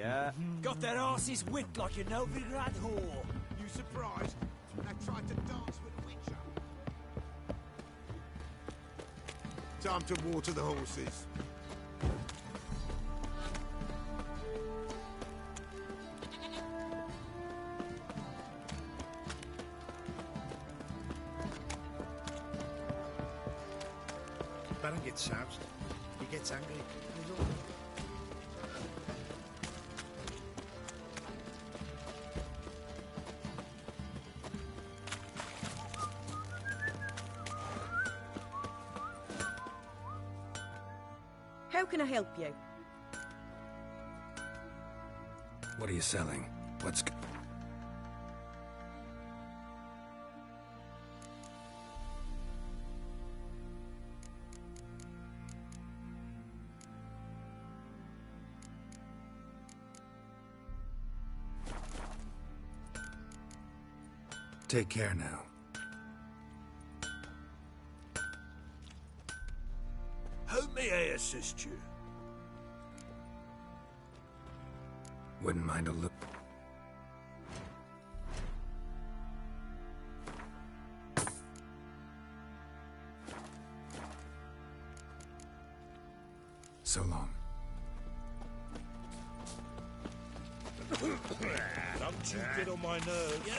Yeah. Got their asses whipped like a Novigrad whore. You surprised? They tried to dance with Witcher. Time to water the horses. Baron gets soused. He gets angry. He's all... How can I help you? What are you selling? What's... Take care now. How may I assist you? Wouldn't mind a look. So long. Don't you get on my nerves. You?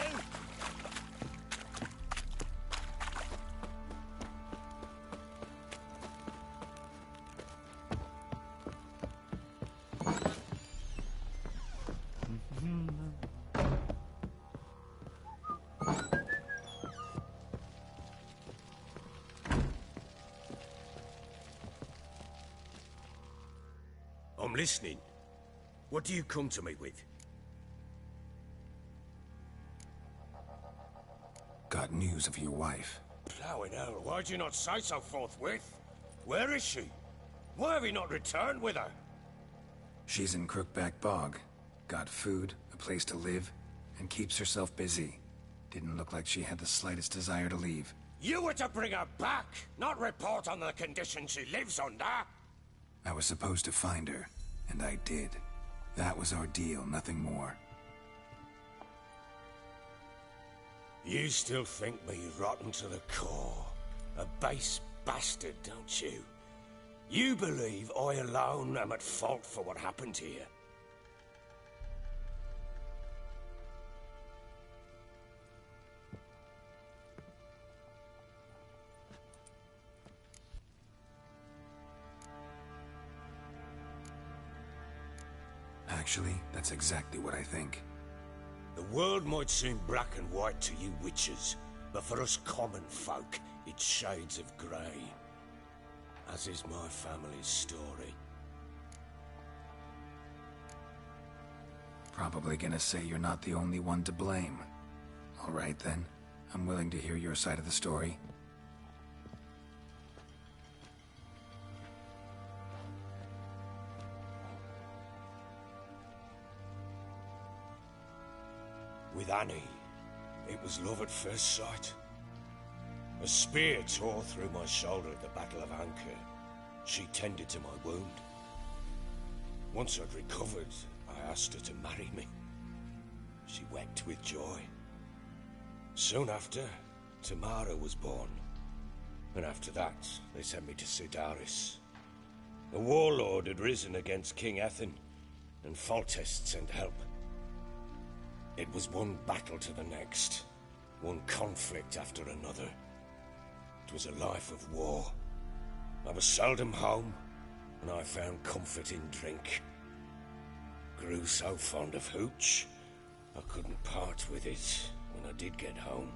I'm listening. What do you come to me with? Got news of your wife. Plowing hell, why'd you not say so forthwith? Where is she? Why have you not returned with her? She's in Crookback Bog. Got food, a place to live, and keeps herself busy. Didn't look like she had the slightest desire to leave. You were to bring her back, not report on the conditions she lives under. I was supposed to find her, and I did. That was our deal, nothing more. You still think me rotten to the core. A base bastard, don't you? You believe I alone am at fault for what happened here. Actually, that's exactly what I think. The world might seem black and white to you witches, but for us common folk, it's shades of grey. As is my family's story. Probably gonna say you're not the only one to blame. All right then, I'm willing to hear your side of the story. With Annie, it was love at first sight. A spear tore through my shoulder at the Battle of Anchor. She tended to my wound. Once I'd recovered, I asked her to marry me. She wept with joy. Soon after, Tamara was born. And after that, they sent me to Cidaris. A warlord had risen against King Ethain, and Foltest sent help. It was one battle to the next, one conflict after another. It was a life of war. I was seldom home, and I found comfort in drink. Grew so fond of hooch, I couldn't part with it when I did get home.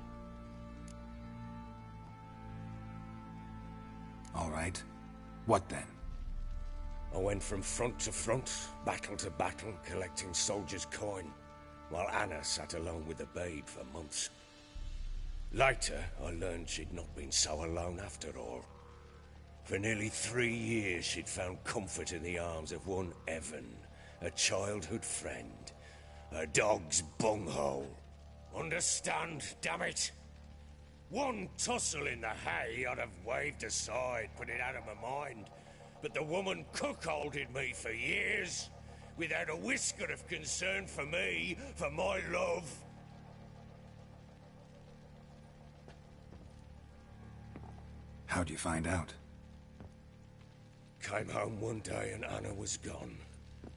All right. What then? I went from front to front, battle to battle, collecting soldiers' coin, while Anna sat alone with the babe for months. Later, I learned she'd not been so alone after all. For nearly 3 years, she'd found comfort in the arms of one Evan, a childhood friend. A dog's bunghole. Understand, damn it? One tussle in the hay I'd have waved aside, put it out of my mind. But the woman cuckolded me for years. without a whisker of concern for me, for my love. How'd you find out? Came home one day and Anna was gone.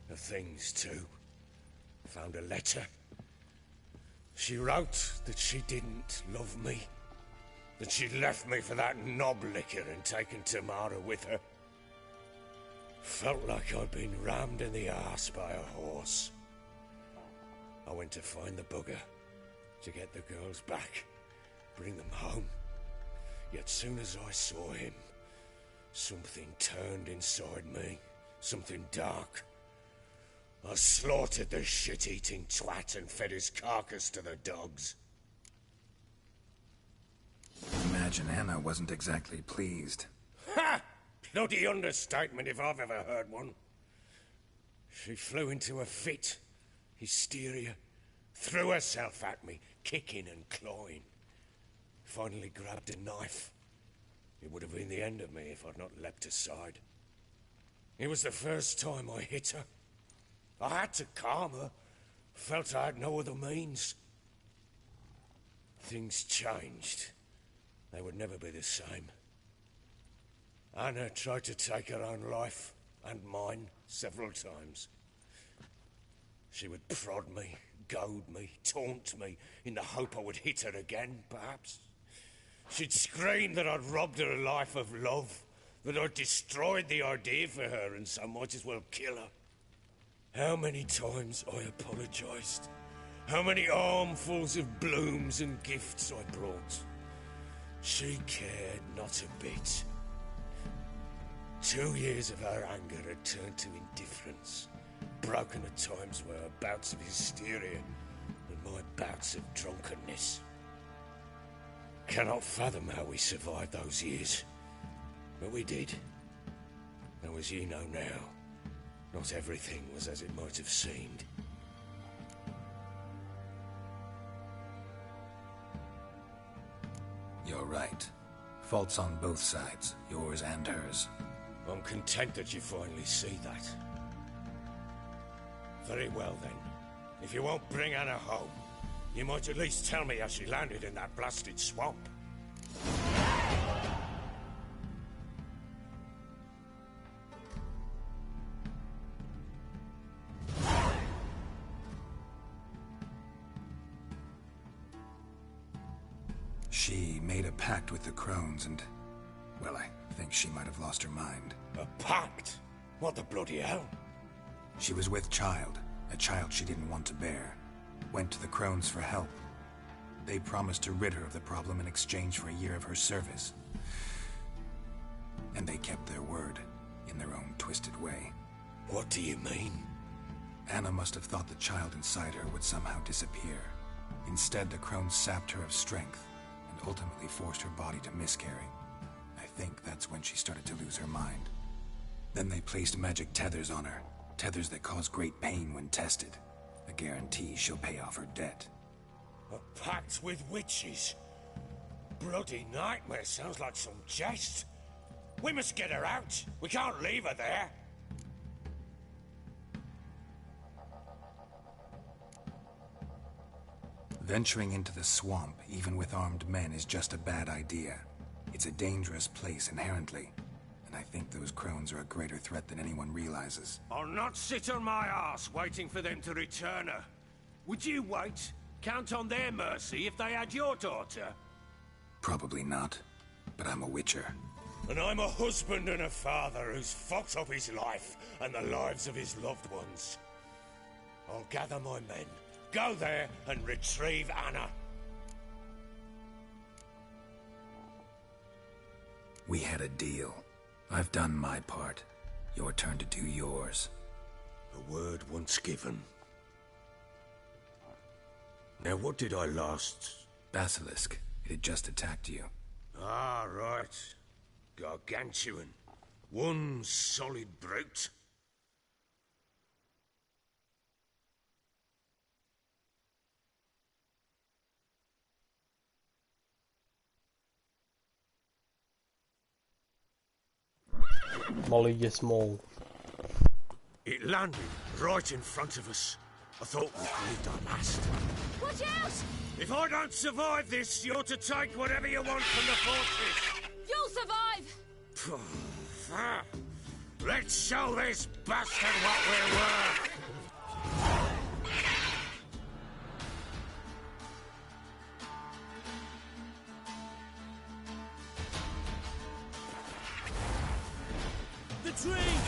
Her things too. Found a letter. She wrote that she didn't love me. That she'd left me for that knob licker and taken Tamara with her. Felt like I'd been rammed in the arse by a horse. I went to find the bugger, to get the girls back, bring them home. Yet soon as I saw him, something turned inside me, something dark. I slaughtered the shit-eating twat and fed his carcass to the dogs. Imagine Anna wasn't exactly pleased. Ha! Bloody understatement if I've ever heard one. She flew into a fit, hysteria, threw herself at me, kicking and clawing. Finally grabbed a knife. It would have been the end of me if I'd not leapt aside. It was the first time I hit her. I had to calm her. Felt I had no other means. Things changed. They would never be the same. Anna tried to take her own life, and mine, several times. She would prod me, goad me, taunt me, in the hope I would hit her again, perhaps. She'd scream that I'd robbed her a life of love, that I'd destroyed the idea for her, and so might as well kill her. How many times I apologized. How many armfuls of blooms and gifts I brought. She cared not a bit. 2 years of her anger had turned to indifference, broken at times by her bouts of hysteria and my bouts of drunkenness. Cannot fathom how we survived those years, but we did. Though as you know now, not everything was as it might have seemed. You're right. Faults on both sides, yours and hers. I'm content that you finally see that. Very well then. If you won't bring Anna home, you might at least tell me how she landed in that blasted swamp. She made a pact with the Crones and, well, I think she might have lost her mind. A pact? What the bloody hell? She was with child, a child she didn't want to bear. Went to the Crones for help. They promised to rid her of the problem in exchange for a year of her service. And they kept their word, in their own twisted way. What do you mean? Anna must have thought the child inside her would somehow disappear. Instead, the Crones sapped her of strength, and ultimately forced her body to miscarry. I think that's when she started to lose her mind. Then they placed magic tethers on her, tethers that cause great pain when tested. A guarantee she'll pay off her debt. A pact with witches? Bloody nightmare, sounds like some jest. We must get her out. We can't leave her there. Venturing into the swamp, even with armed men, is just a bad idea. It's a dangerous place inherently, and I think those Crones are a greater threat than anyone realizes. I'll not sit on my ass waiting for them to return her. Would you wait? Count on their mercy if they had your daughter? Probably not, but I'm a witcher. And I'm a husband and a father who's fucked up his life and the lives of his loved ones. I'll gather my men, go there and retrieve Anna. We had a deal. I've done my part. Your turn to do yours. A word once given. Now what did I last... Basilisk. It had just attacked you. Ah, right. Gargantuan. One solid brute. Molly, you're small. It landed right in front of us. I thought we breathed our last. Watch out! If I don't survive this, you're to take whatever you want from the fortress. You'll survive! Let's show this bastard what we're worth! The tree!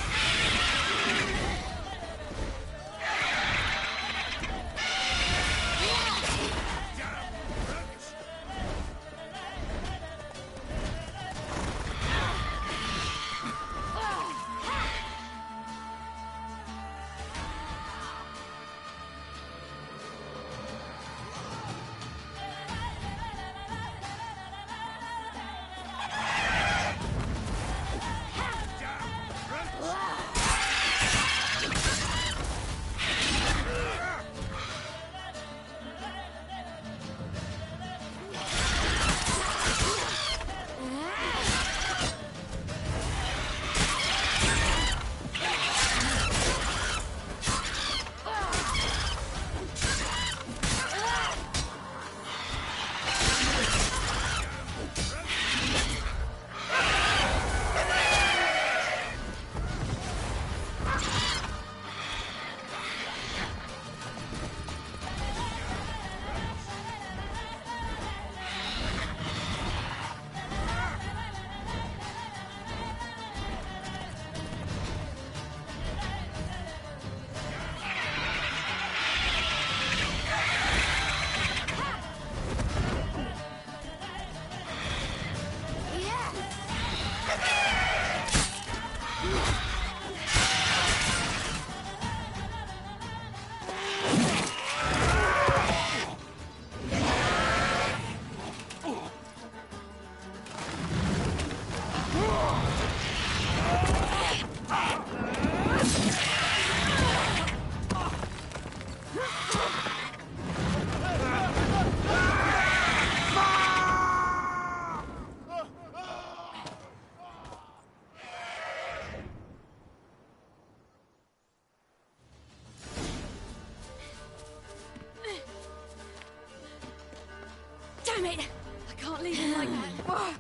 Damn it! I can't leave him like that.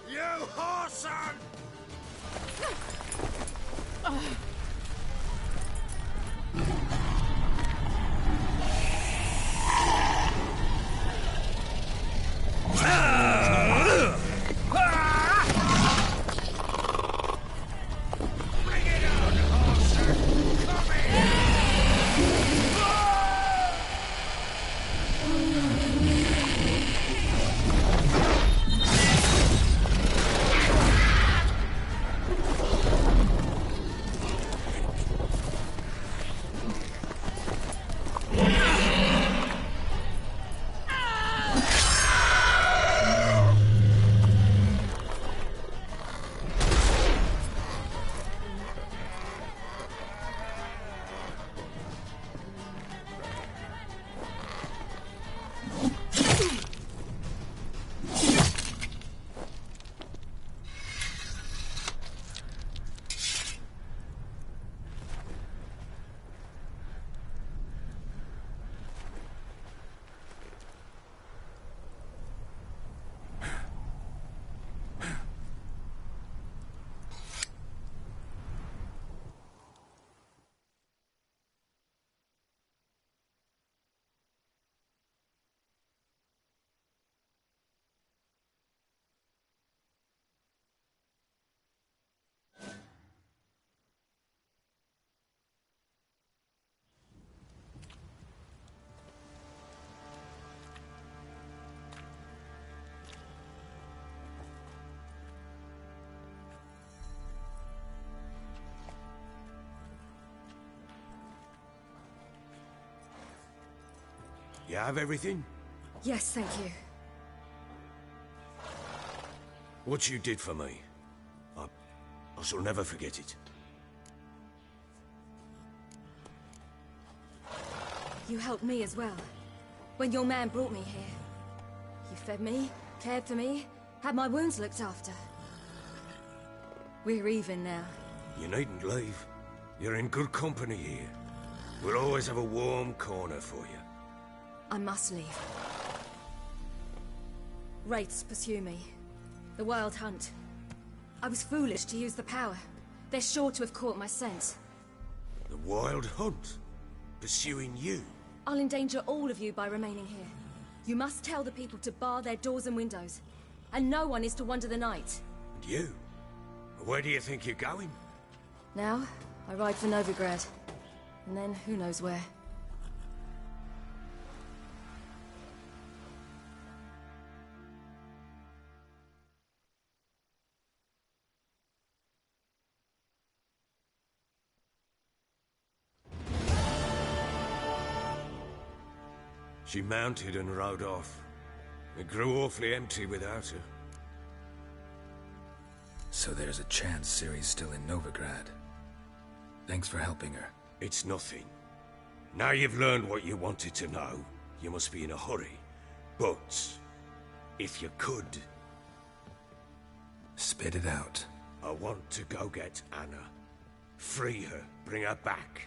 You whoreson! Bring it on, whoreson! Come here! You have everything? Yes, thank you. What you did for me, I shall never forget it. You helped me as well. When your man brought me here. You fed me, cared for me, had my wounds looked after. We're even now. You needn't leave. You're in good company here. We'll always have a warm corner for you. I must leave. Wraiths pursue me. The Wild Hunt. I was foolish to use the power. They're sure to have caught my scent. The Wild Hunt? Pursuing you? I'll endanger all of you by remaining here. You must tell the people to bar their doors and windows. And no one is to wander the night. And you? Where do you think you're going? Now, I ride for Novigrad. And then, who knows where. She mounted and rode off. It grew awfully empty without her. So there's a chance Ciri's still in Novigrad. Thanks for helping her. It's nothing. Now you've learned what you wanted to know, you must be in a hurry. But, if you could... Spit it out. I want to go get Anna. Free her, bring her back.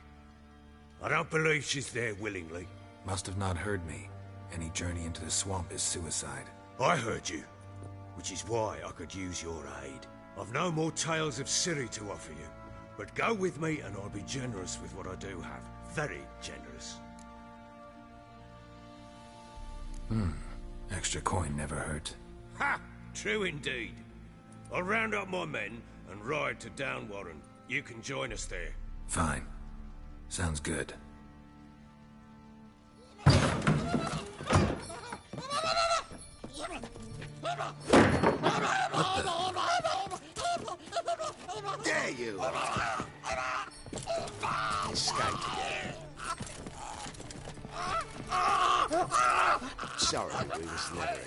I don't believe she's there willingly. Must have not heard me. Any journey into the swamp is suicide. I heard you, which is why I could use your aid. I've no more tales of Ciri to offer you, but go with me and I'll be generous with what I do have. Very generous. Extra coin never hurt. Ha! True indeed. I'll round up my men and ride to Downwarren. You can join us there. Fine. Sounds good. There you are. Escaped again. Sorry, we was never here.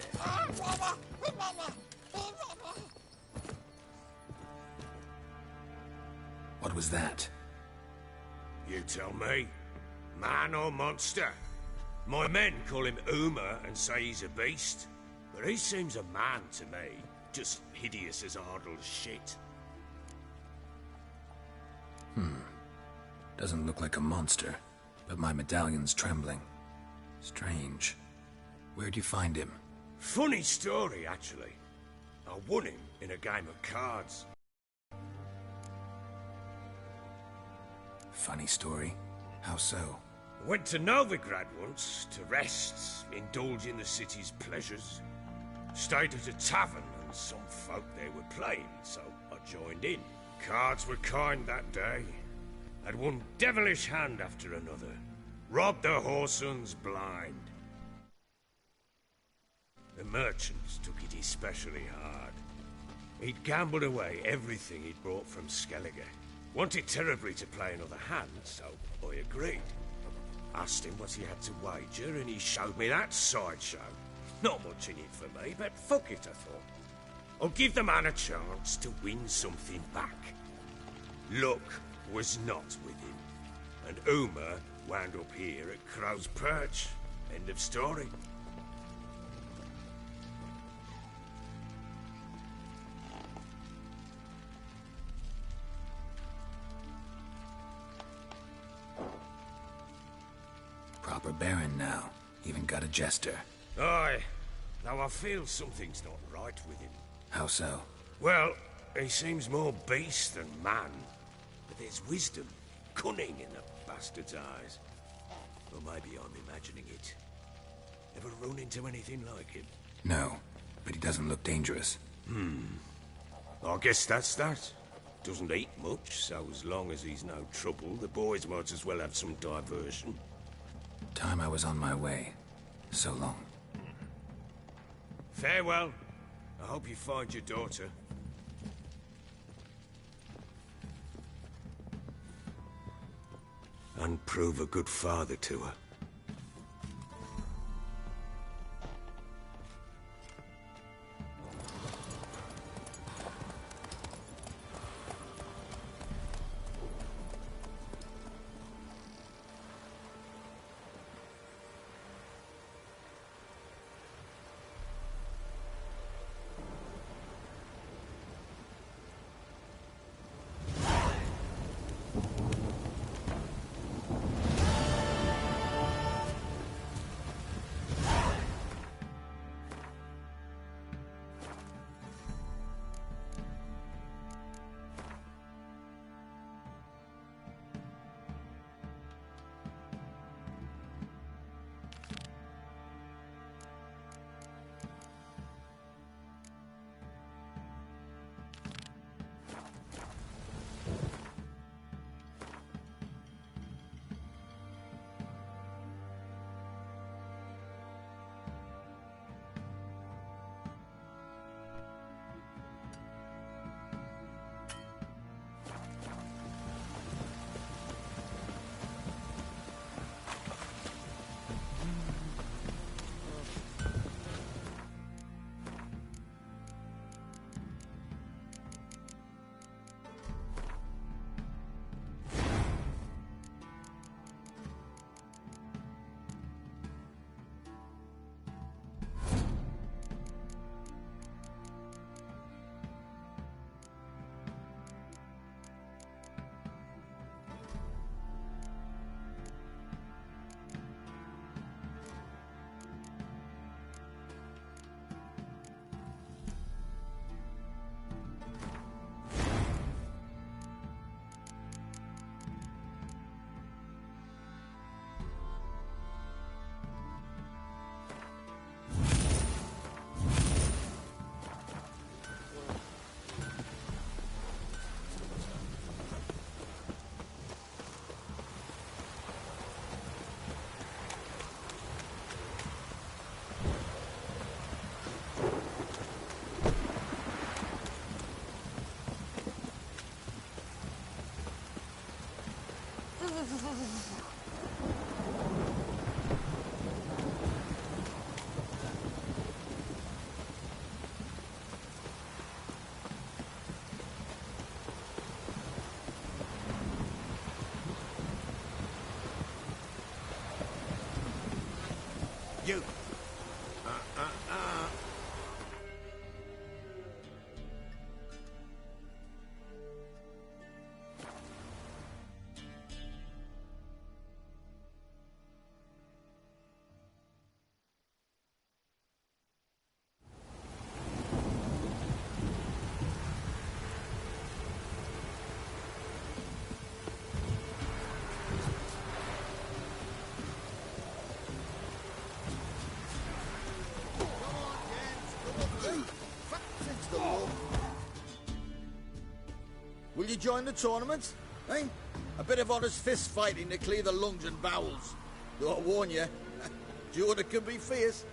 What was that? You tell me. Man or monster? My men call him Uma and say he's a beast. But he seems a man to me. Just hideous as Ardle's shit. Doesn't look like a monster, but my medallion's trembling. Strange. Where'd you find him? Funny story, actually. I won him in a game of cards. Funny story? How so? I went to Novigrad once to rest, indulge in the city's pleasures. Stayed at a tavern and some folk there were playing, so I joined in. Cards were kind that day. Had one devilish hand after another. Robbed the whoresons blind. The merchants took it especially hard. He'd gambled away everything he'd brought from Skellige. Wanted terribly to play another hand, so I agreed. Asked him what he had to wager, and he showed me that sideshow. Not much in it for me, but fuck it, I thought. I'll give the man a chance to win something back. Luck was not with him, and Uma wound up here at Crow's Perch. End of story. Proper baron now. Even got a jester. Aye. Though I feel something's not right with him. How so? Well, he seems more beast than man. But there's wisdom, cunning in the bastard's eyes. Or maybe I'm imagining it. Ever run into anything like him? No, but he doesn't look dangerous. I guess that's that. Doesn't eat much, so as long as he's no trouble, the boys might as well have some diversion. Time I was on my way. So long. Farewell. I hope you find your daughter. And prove a good father to her. You. Will you join the tournament? Eh? A bit of honest fist fighting to clear the lungs and bowels. Though I warn you, Jordan can be fierce.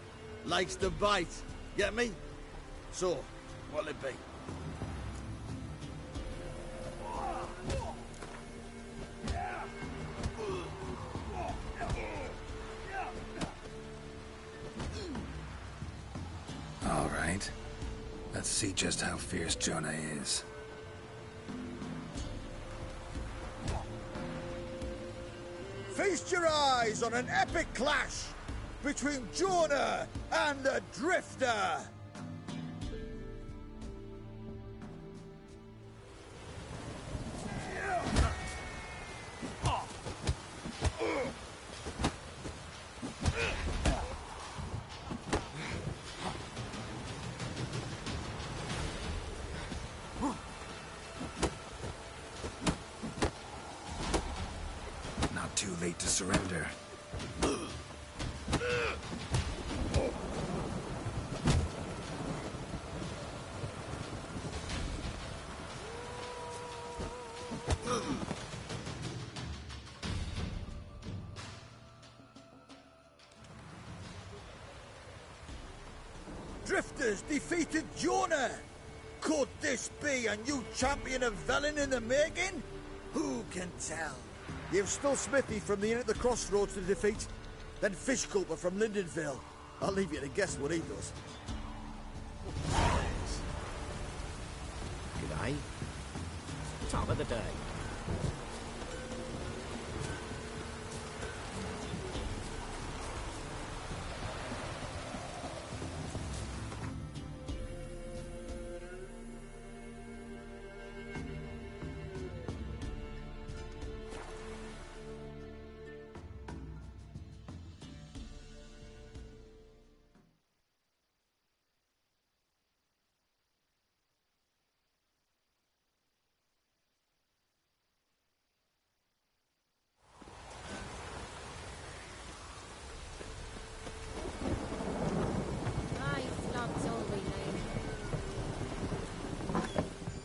Likes to bite. Get me? So, what'll it be? All right. Let's see just how fierce Jonah is. Feast your eyes on an epic clash between Jonah and the Drifter. Not too late to surrender. Drifters defeated Jonah. Could this be a new champion of Velen in the making? Who can tell? You've still Smithy from the Inn at the Crossroads to defeat, then Fishculper from Lindenville. I'll leave you to guess what he does. G'day. Time of the day.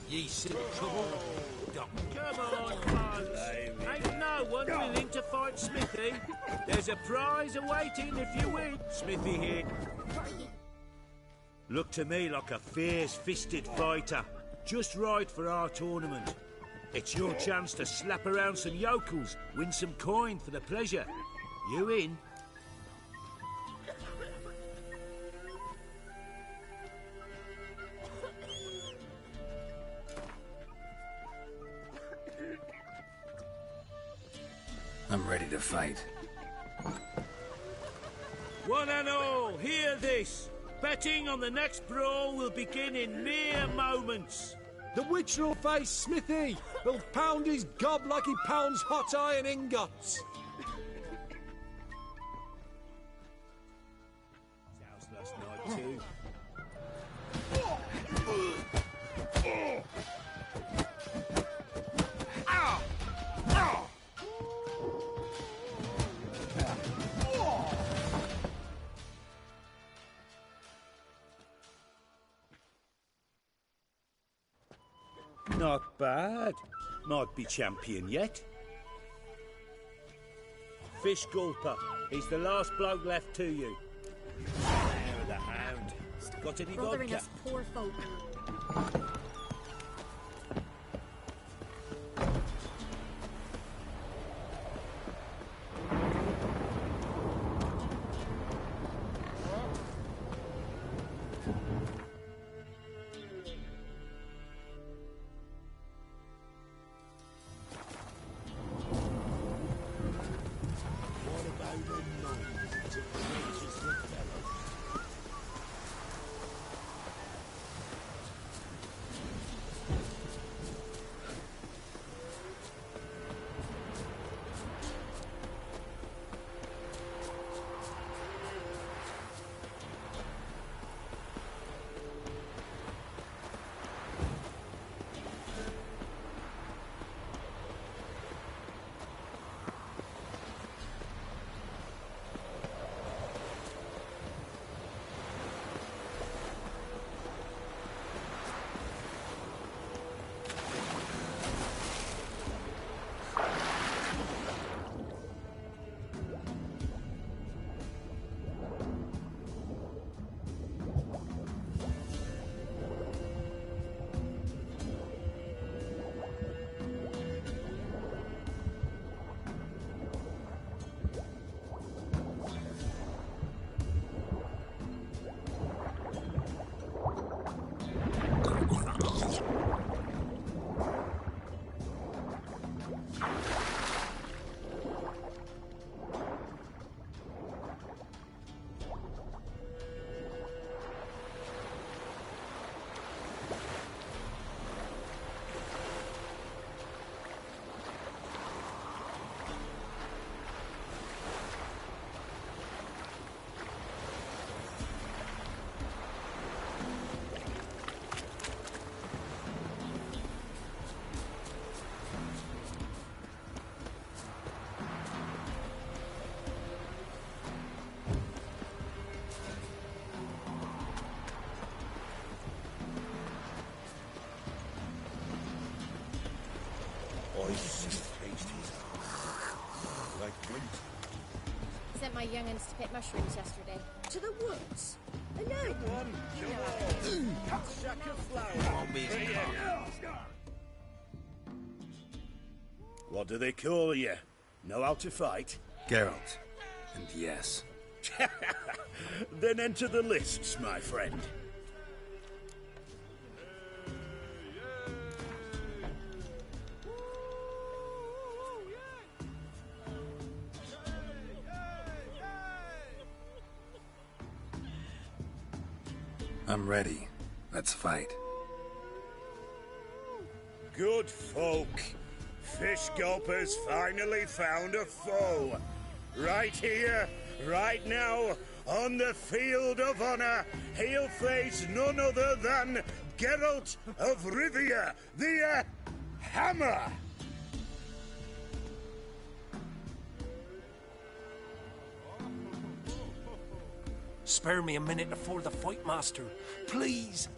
Ye silly trouble. Come on, folks. Ain't no one willing to fight Smithy. There's a prize awaiting if you win. Smithy here. Look to me like a fierce-fisted fighter. Just right for our tournament. It's your chance to slap around some yokels, win some coin for the pleasure. You in? I'm ready to fight. One and all, hear this. Betting on the next brawl will begin in mere moments. The witcher will face Smithy. He'll pound his gob like he pounds hot iron ingots. House last night too. Not bad. Might be champion yet. Fishculper. He's the last bloke left to you. There, the hound. Got any Bothering vodka? us poor folk. Sent my young'uns to pick mushrooms yesterday. To the woods. Alone. Sack of flour. What do they call you? Know how to fight? Geralt. And yes. Then enter the lists, my friend. I'm ready. Let's fight. Good folk. Fish Gulper's finally found a foe. Right here, right now, on the field of honor, he'll face none other than Geralt of Rivia, the Hammer. Spare me a minute before the fight, master. Please.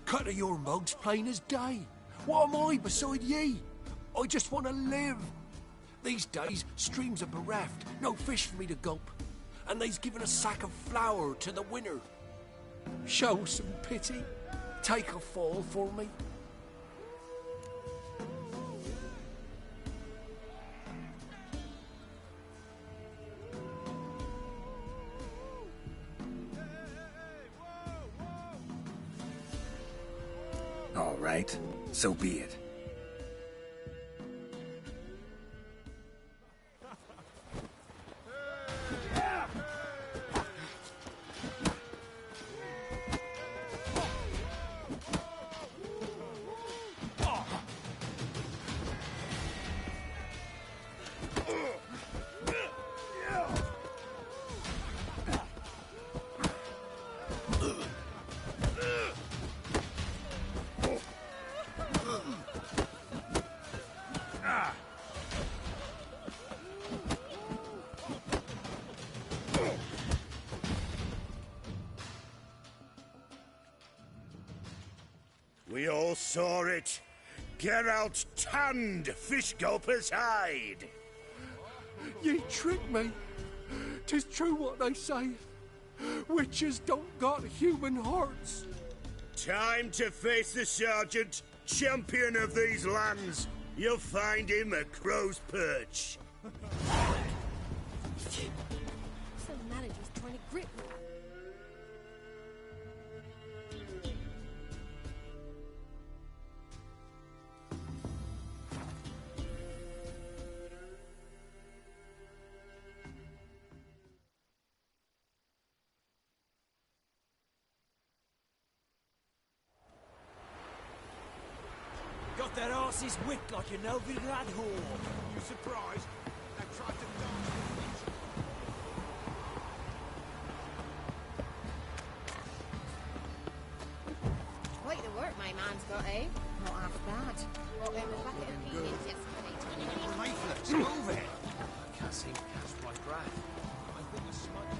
Cut of your mug's plain as day. What am I beside ye? I just want to live. These days, streams are bereft. No fish for me to gulp. And they's given a sack of flour to the winner. Show some pity. Take a fall for me. All right, so be it. We all saw it. Geralt tanned Fish Gulper's hide. Ye tricked me. 'Tis true what they say. Witches don't got human hearts. Time to face the sergeant, champion of these lands. You'll find him at Crow's Perch. So the manager's trying to grip me. Got their asses whipped like a Novigrad whore. You surprised? They tried to dance with me. Quite the work my man's got, eh? Not half bad. Bought him a bucket of peanuts yesterday. Lifeless, move it! I can't seem to catch my breath. I think the smudge...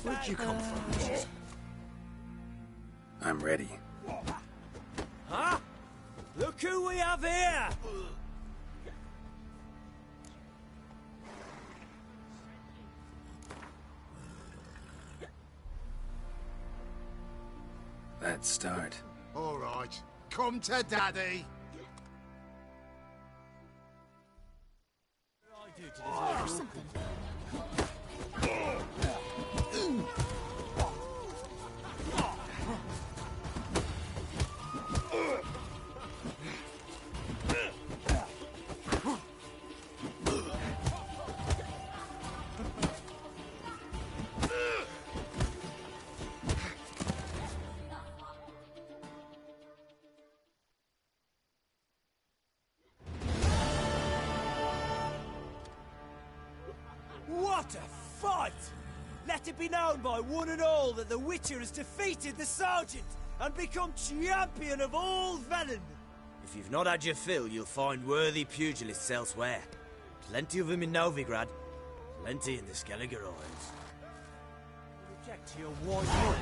Where'd you come from? I'm ready. Huh? Look who we have here! Let's start. All right, come to Daddy. What did I do to deserve something? What a fight! Let it be known by one and all that the Witcher has defeated the Sergeant and become champion of all Velen. If you've not had your fill, you'll find worthy pugilists elsewhere. Plenty of them in Novigrad, plenty in the Skelliger Isles. Reject your white money.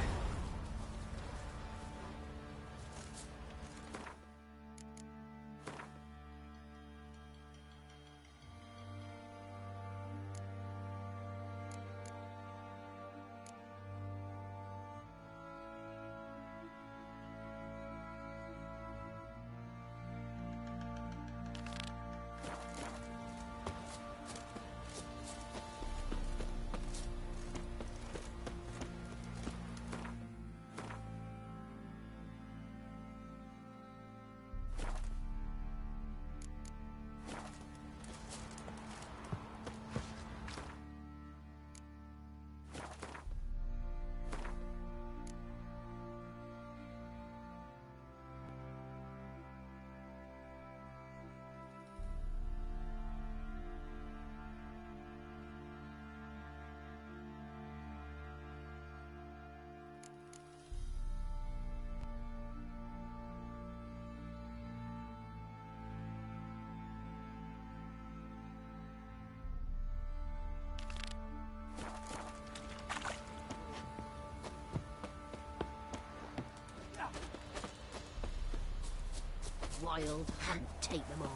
Wild hunt, take them all.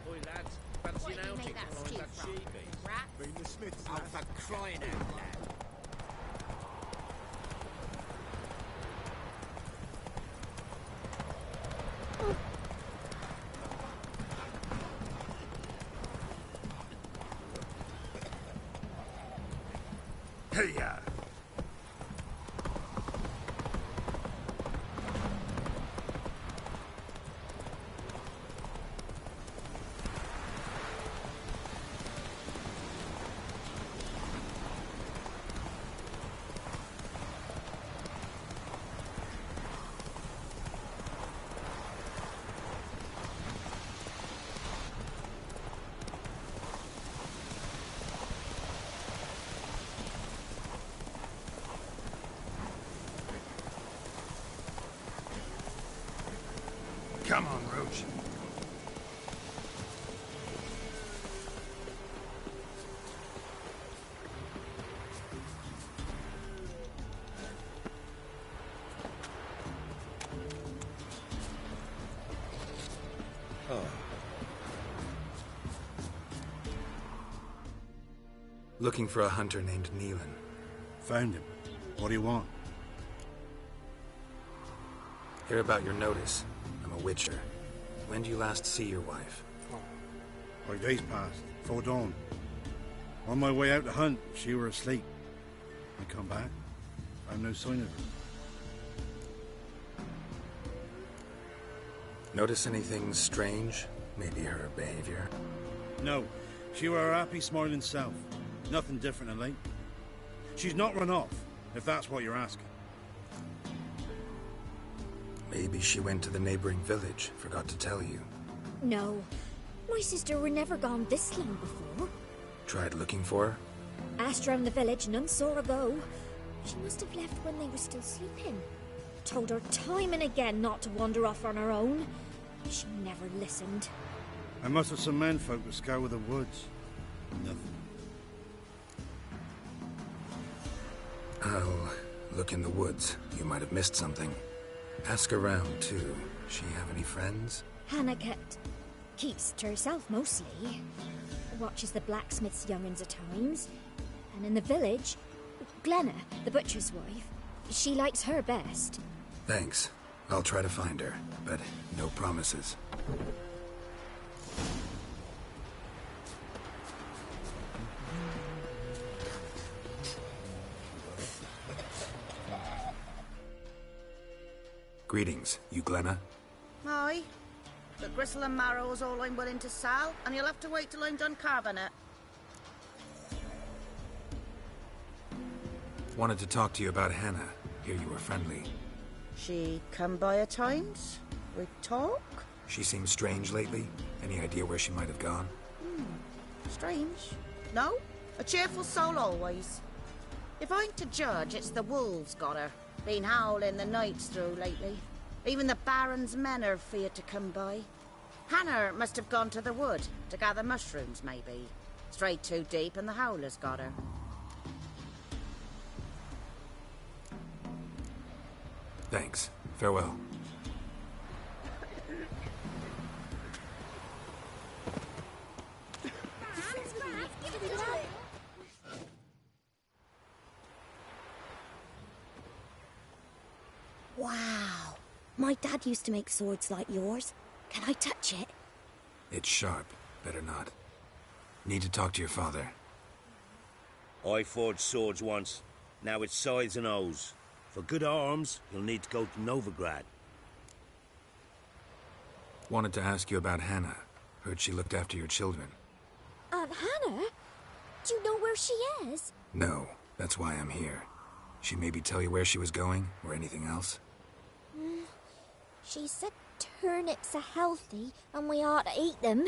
Oi, lads, fancy an outing to find that sheepy? Bring the Smiths. Oh, for crying out loud. Hey-ya! Come on, Roach. Looking for a hunter named Neelan. Found him. What do you want? Hear about your notice. I'm a Witcher. When do you last see your wife? 5 days passed, before dawn. On my way out to hunt, she were asleep. I come back, found no sign of her. Notice anything strange? Maybe her behavior? No, she were her happy, smiling self. Nothing different than late. She's not run off, if that's what you're asking. Maybe she went to the neighboring village, forgot to tell you. No. My sister were never gone this long before. Tried looking for her? Asked round the village, none saw her go. She must have left when they were still sleeping. Told her time and again not to wander off on her own. She never listened. I must have some menfolk to scour the woods. Nothing. I'll look in the woods. You might have missed something. Ask around, too. She have any friends? Hannah keeps to herself mostly. Watches the blacksmith's young'uns at times. And in the village, Glenna, the butcher's wife, she likes her best. Thanks. I'll try to find her, but no promises. Greetings, you Glenna? Aye. The gristle and marrow's all I'm willing to sell, and you'll have to wait till I'm done carving it. Wanted to talk to you about Hannah. Hear you were friendly. She come by at times? We talk? She seems strange lately. Any idea where she might have gone? Strange. No? A cheerful soul always. If I'm to judge, it's the wolves got her. Been howling the nights through lately. Even the Baron's men are feared to come by. Hannah must have gone to the wood to gather mushrooms, maybe. Strayed too deep and the howlers got her. Thanks. Farewell. Wow. My dad used to make swords like yours. Can I touch it? It's sharp. Better not. Need to talk to your father. I forged swords once. Now it's scythes and hoes. For good arms, you'll need to go to Novigrad. Wanted to ask you about Hannah. Heard she looked after your children. Aunt Hannah? Do you know where she is? No, that's why I'm here. She maybe tell you where she was going, or anything else? She said turnips are healthy and we ought to eat them.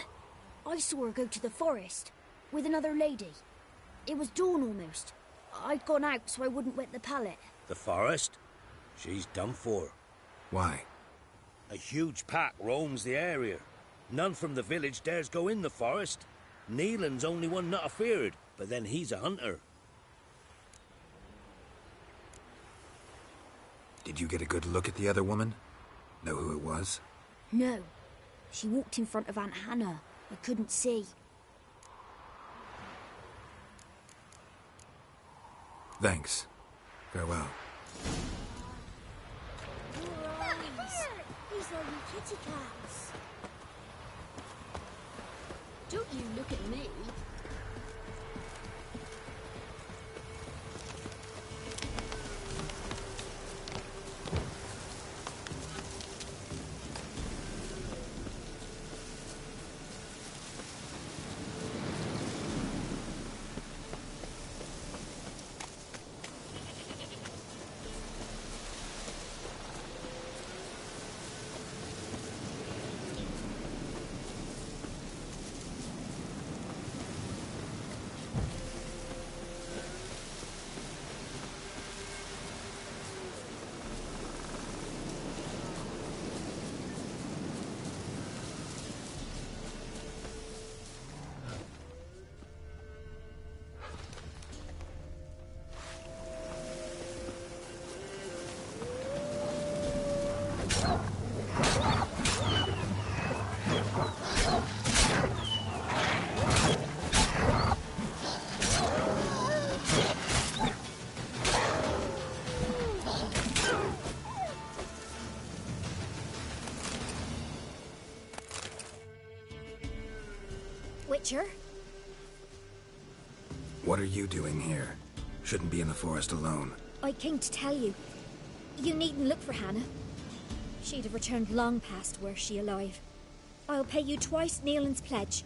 I saw her go to the forest with another lady. It was dawn almost. I'd gone out so I wouldn't wet the pallet. The forest? She's done for. Why? A huge pack roams the area. None from the village dares go in the forest. Neelan's only one not afeared, but then he's a hunter. Did you get a good look at the other woman? Know who it was? No. She walked in front of Aunt Hannah. I couldn't see. Thanks. Farewell. These are your kitty cats. Don't you look at me. Witcher? What are you doing here? Shouldn't be in the forest alone. I came to tell you. You needn't look for Hannah. She'd have returned long past were she alive. I'll pay you twice Neelan's pledge.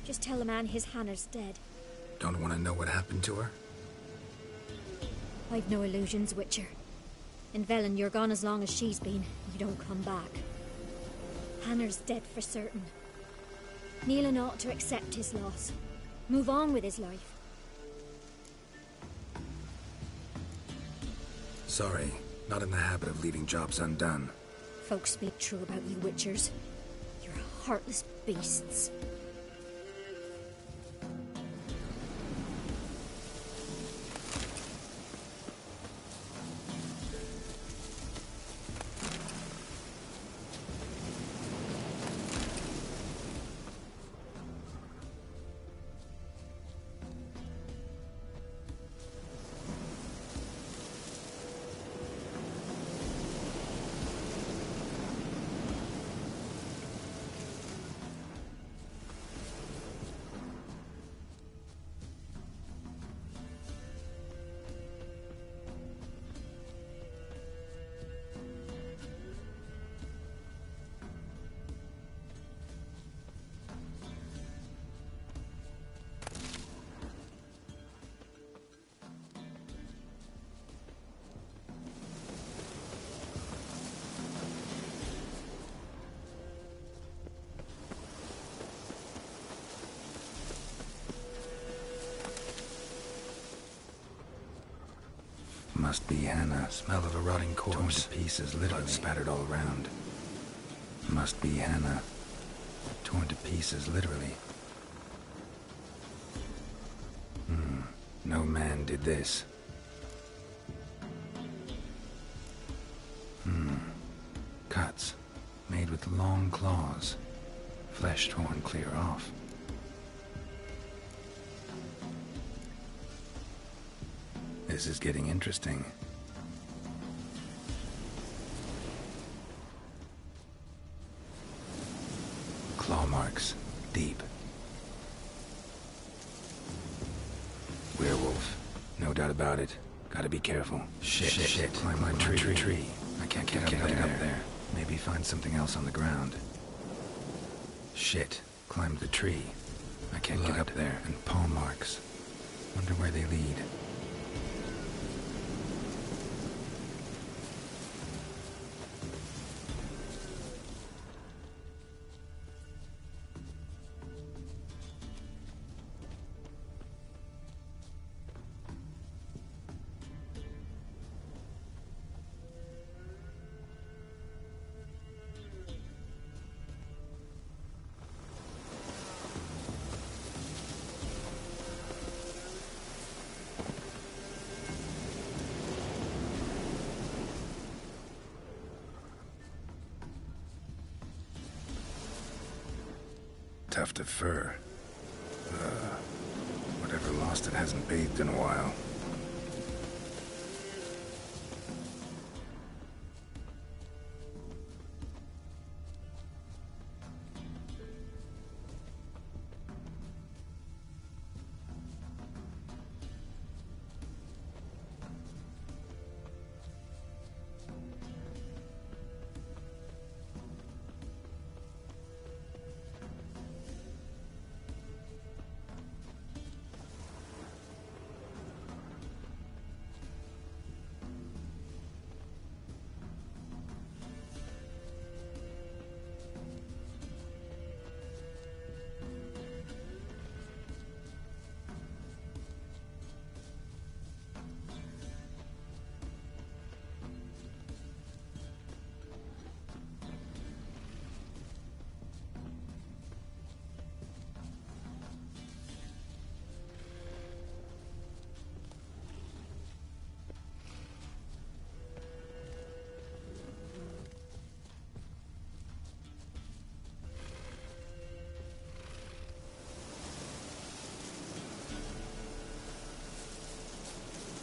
Just tell the man his Hannah's dead. Don't want to know what happened to her? I've no illusions, Witcher. In Velen, you're gone as long as she's been. You don't come back. Hannah's dead for certain. Neelan ought to accept his loss. Move on with his life. Sorry, not in the habit of leaving jobs undone. Folks speak true about you Witchers. You're heartless beasts. Must be Hannah. Smell of a rotting corpse. Torn to pieces, literally spattered all around. Must be Hannah. Torn to pieces, literally. No man did this. Cuts. Made with long claws. Flesh torn clear off. This is getting interesting. Claw marks. Deep. Werewolf. No doubt about it. Gotta be careful. Shit. Climb my tree. I can't get up there. Maybe find something else on the ground. Shit. Climbed the tree. I can't get up there. And paw marks. Wonder where they lead. Tuft of fur. Whatever lost it hasn't bathed in a while.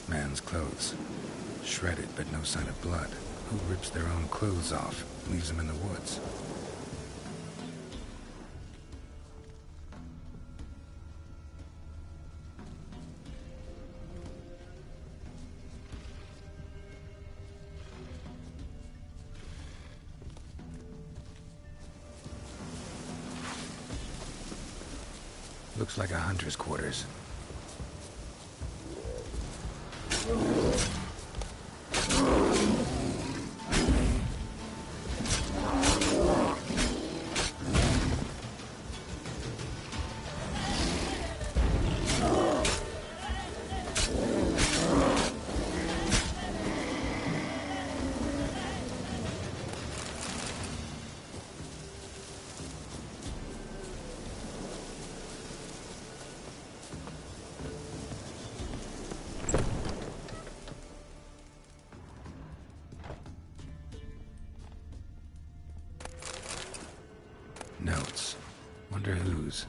Man's clothes. Shredded, but no sign of blood. Who rips their own clothes off, leaves them in the woods? Looks like a hunter's quarters. Notes. Wonder whose.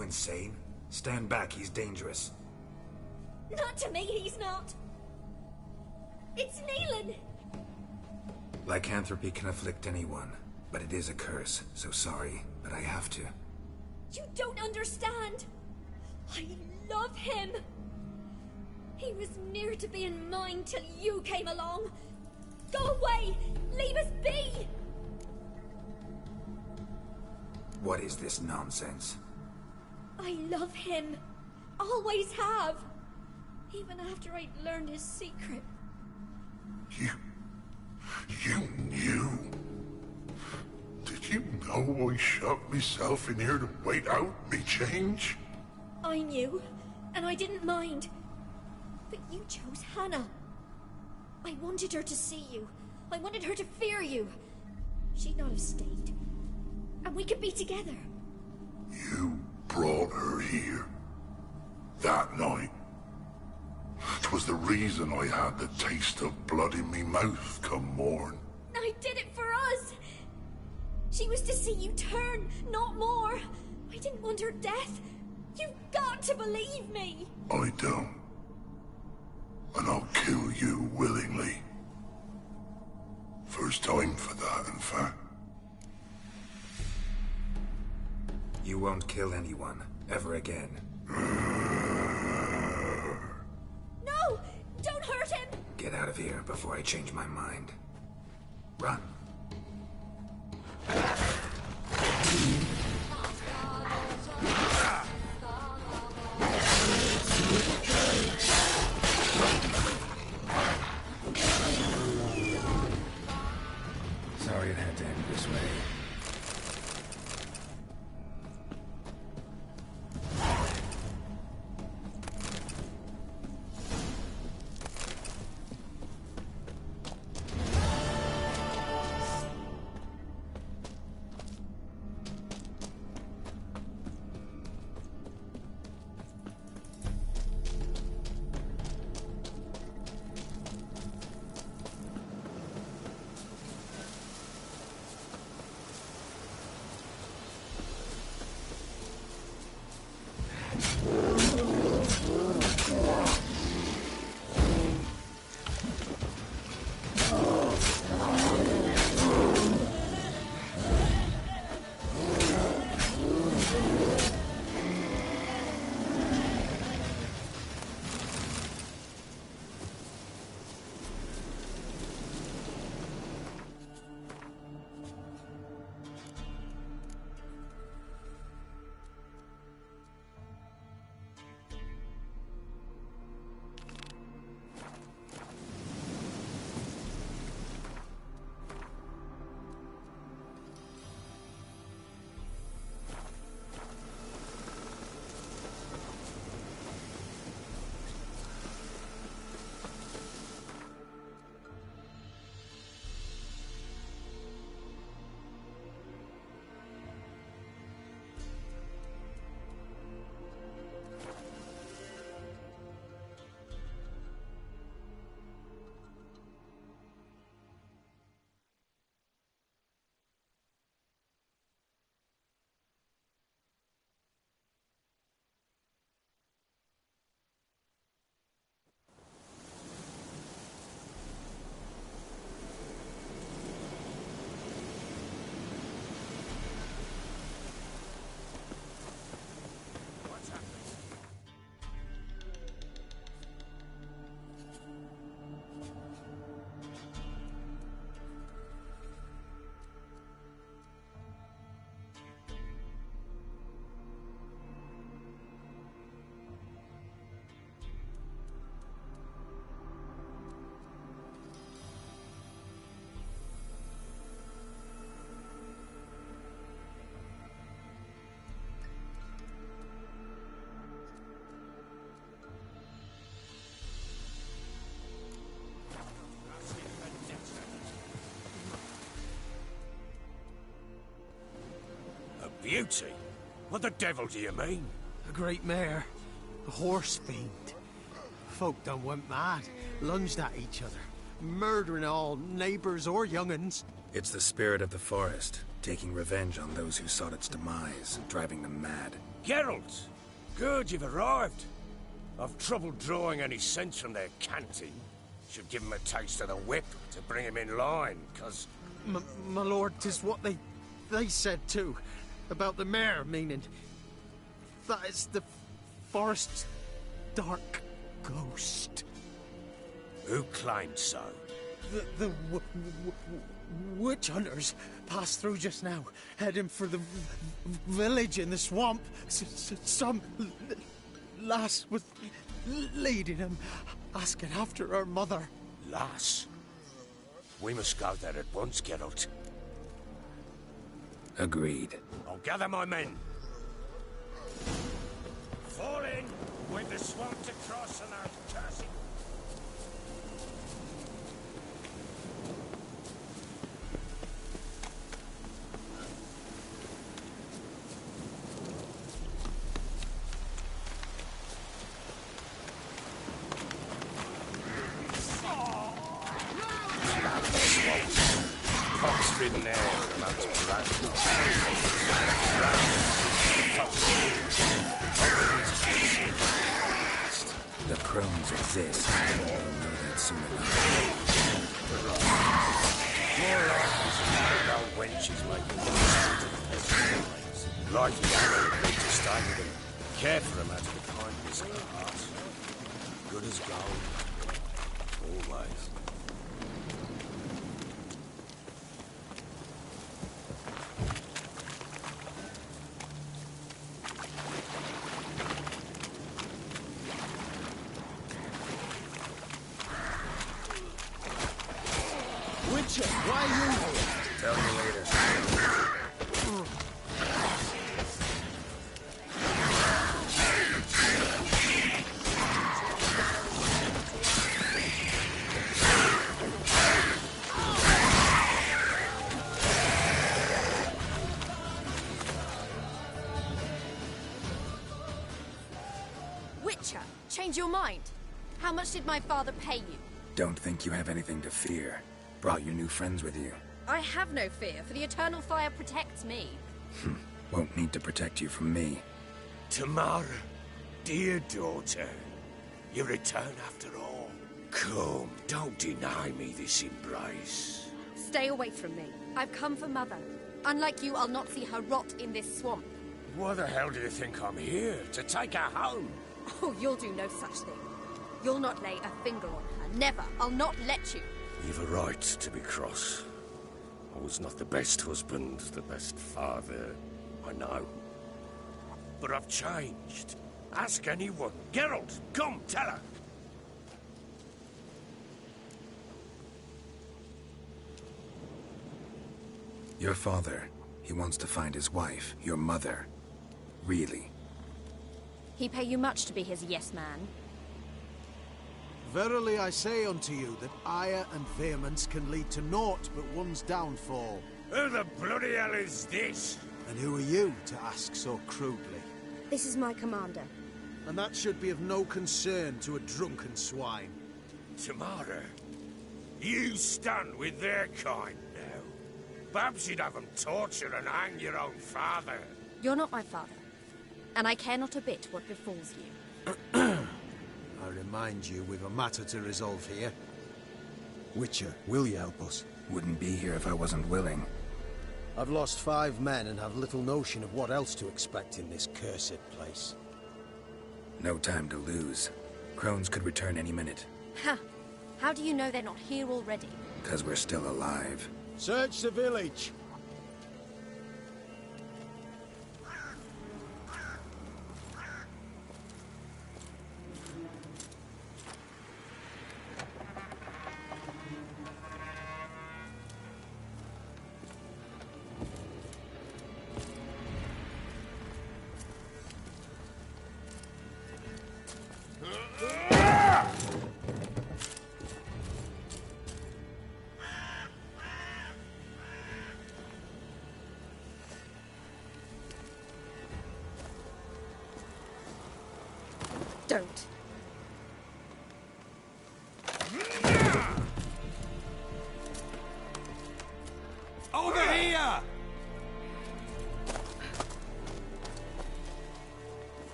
you insane? Stand back, he's dangerous. Not to me, he's not. It's Neelan. Lycanthropy can afflict anyone, but it is a curse, so sorry, but I have to. You don't understand. I love him. He was near to being mine till you came along. Go away! Leave us be! What is this nonsense? I love him. Always have. Even after I'd learned his secret. You knew? Did you know I shut myself in here to wait out me change? I knew, and I didn't mind. But you chose Hannah. I wanted her to see you. I wanted her to fear you. She'd not have stayed. And we could be together. You brought her here. That night. 'Twas the reason I had the taste of blood in me mouth come morn. I did it for us. She was to see you turn, not more. I didn't want her death. You've got to believe me. I don't. And I'll kill you willingly. First time for that, in fact. You won't kill anyone, ever again. No! Don't hurt him! Get out of here before I change my mind. Run. Sorry it had to end this way. Beauty? What the devil do you mean? A great mare. A horse fiend. Folk done went mad. Lunged at each other. Murdering all neighbours or young'uns. It's the spirit of the forest. taking revenge on those who sought its demise, driving them mad. Geralt! Good, you've arrived. I've trouble drawing any sense from their canting. Should give him a taste of the whip to bring him in line, 'cause... My lord, 'tis what they said too. About the mare, meaning. That is the forest's dark ghost. Who claimed so? The witch hunters passed through just now, heading for the village in the swamp. Some lass was leading him, asking after her mother. Lass? We must go there at once, Geralt. Agreed. I'll gather my men. Fall in with the swamp to cross and our cursing... Fox-ridden air amongst The crones exist. We'll know that soon enough. More like old wenches making noise. Like the arrow need to stay with them. Care for them out of the kindness of her heart. Good as gold. Always. Witcher, why are you here? Tell you later. Witcher, change your mind. How much did my father pay you? Don't think you have anything to fear. Brought your new friends with you. I have no fear, for the eternal fire protects me. Won't need to protect you from me. Tamara, dear daughter, you return after all. Come, don't deny me this embrace. Stay away from me. I've come for Mother. Unlike you, I'll not see her rot in this swamp. Why the hell do you think I'm here? To take her home? Oh, you'll do no such thing. You'll not lay a finger on her. Never. I'll not let you. You've a right to be cross. I was not the best husband, the best father, I know. But I've changed. Ask anyone. Geralt, come, tell her. Your father, he wants to find his wife, your mother. Really. He pay you much to be his yes man. Verily I say unto you that ire and vehemence can lead to naught but one's downfall. Who the bloody hell is this? And who are you to ask so crudely? This is my commander. And that should be of no concern to a drunken swine. Tamara, you stand with their kind now. Perhaps you'd have them torture and hang your own father. You're not my father, and I care not a bit what befalls you. I remind you, we've a matter to resolve here. Witcher, will you help us? Wouldn't be here if I wasn't willing. I've lost 5 men and have little notion of what else to expect in this cursed place. No time to lose. Crones could return any minute. Ha! How do you know they're not here already? 'Cause we're still alive. Search the village! Don't. Over here!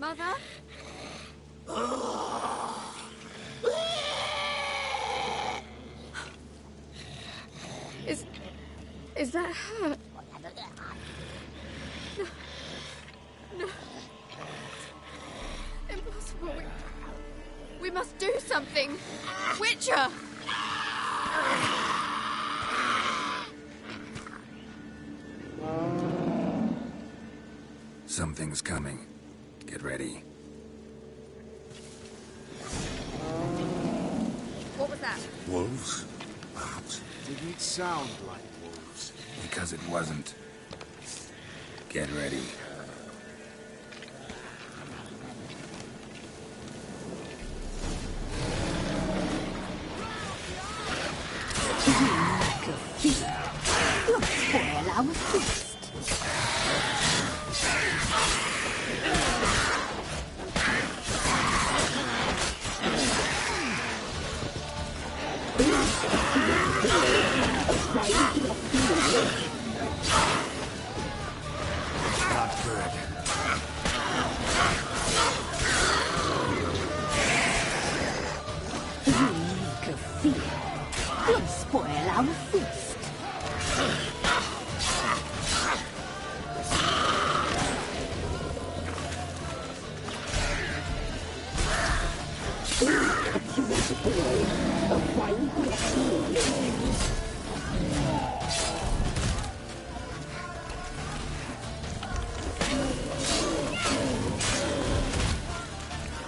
Mother? Is that her? No. No. Impossible. We must do something. Witcher! Something's coming. Get ready. What was that? Wolves? Perhaps. Didn't sound like wolves. Because it wasn't. Get ready. You'll spoil our feast. Not good. Weak of fear. You'll spoil our feast.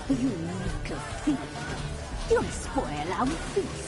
You weak of fear. You'll spoil our feast.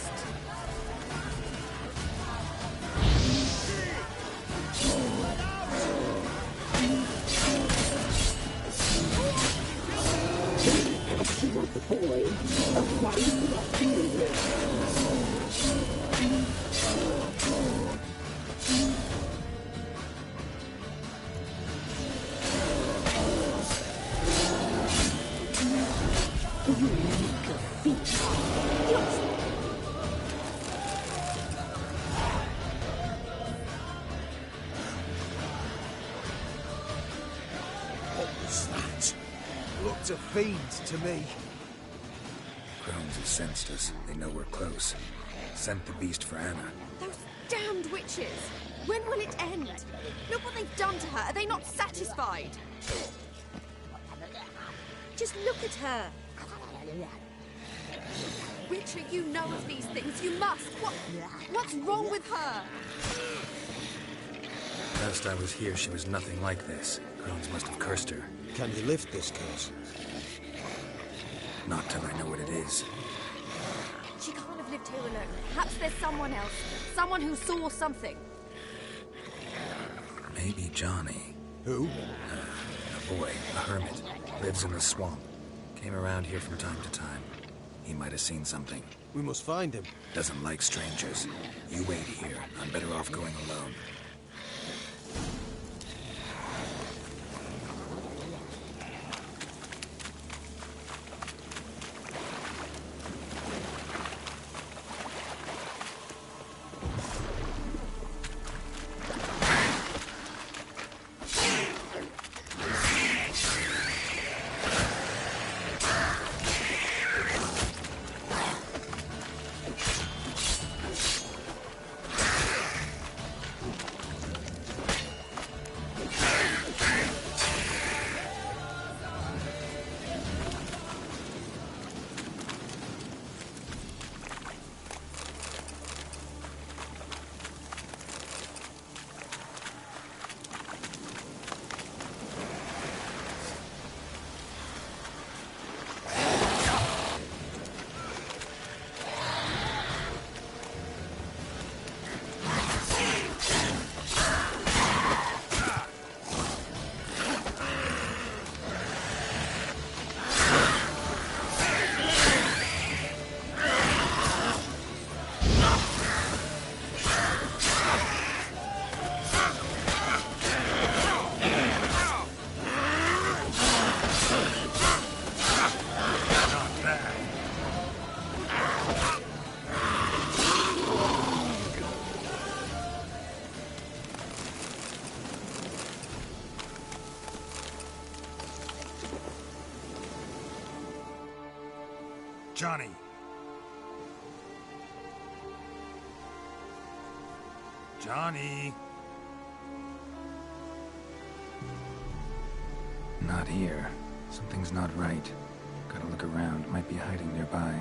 What was that? Looked a fiend to me. Crones have sensed us. They know we're close. Sent the beast for Anna. Those damned witches! When will it end? Look what they've done to her. Are they not satisfied? Just look at her. Witcher, you know of these things. You must. What's wrong with her? Last I was here, she was nothing like this. Crones must have cursed her. Can you lift this curse? Not till I know what it is. She can't have lived here alone. Perhaps there's someone else. Someone who saw something. Maybe Johnny. Who? A boy, a hermit. Lives in the swamp. Came around here from time to time. He might have seen something. We must find him. Doesn't like strangers. You wait here. I'm better off going alone. Johnny! Johnny! Not here. Something's not right. Gotta look around. Might be hiding nearby.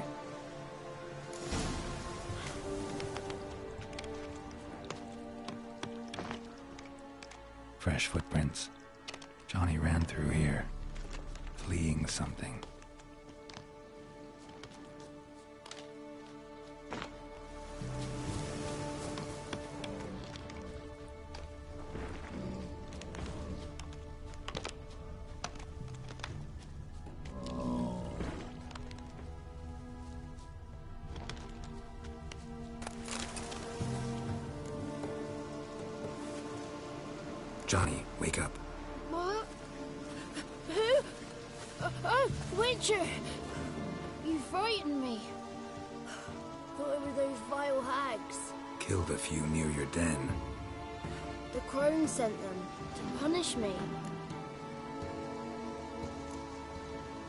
Fresh footprints. Johnny ran through here, fleeing something. Johnny, wake up. What? Who? Oh, Witcher! You frightened me. Thought it were those vile hags. Killed a few near your den. The crone sent them to punish me.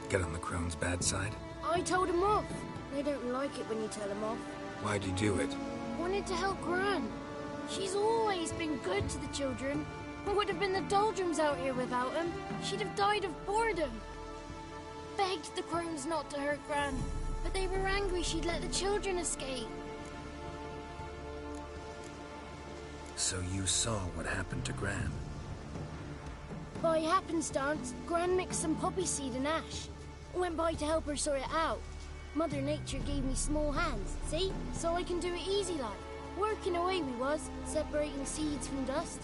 Get on the crone's bad side? I told them off. They don't like it when you tell them off. Why'd you do it? Wanted to help Gran. She's always been good to the children. It would have been the doldrums out here without him. She'd have died of boredom. Begged the crones not to hurt Gran, but they were angry she'd let the children escape. So you saw what happened to Gran? By happenstance, Gran mixed some poppy seed and ash. Went by to help her sort it out. Mother Nature gave me small hands, see? So I can do it easy like. Working away we was, separating seeds from dust.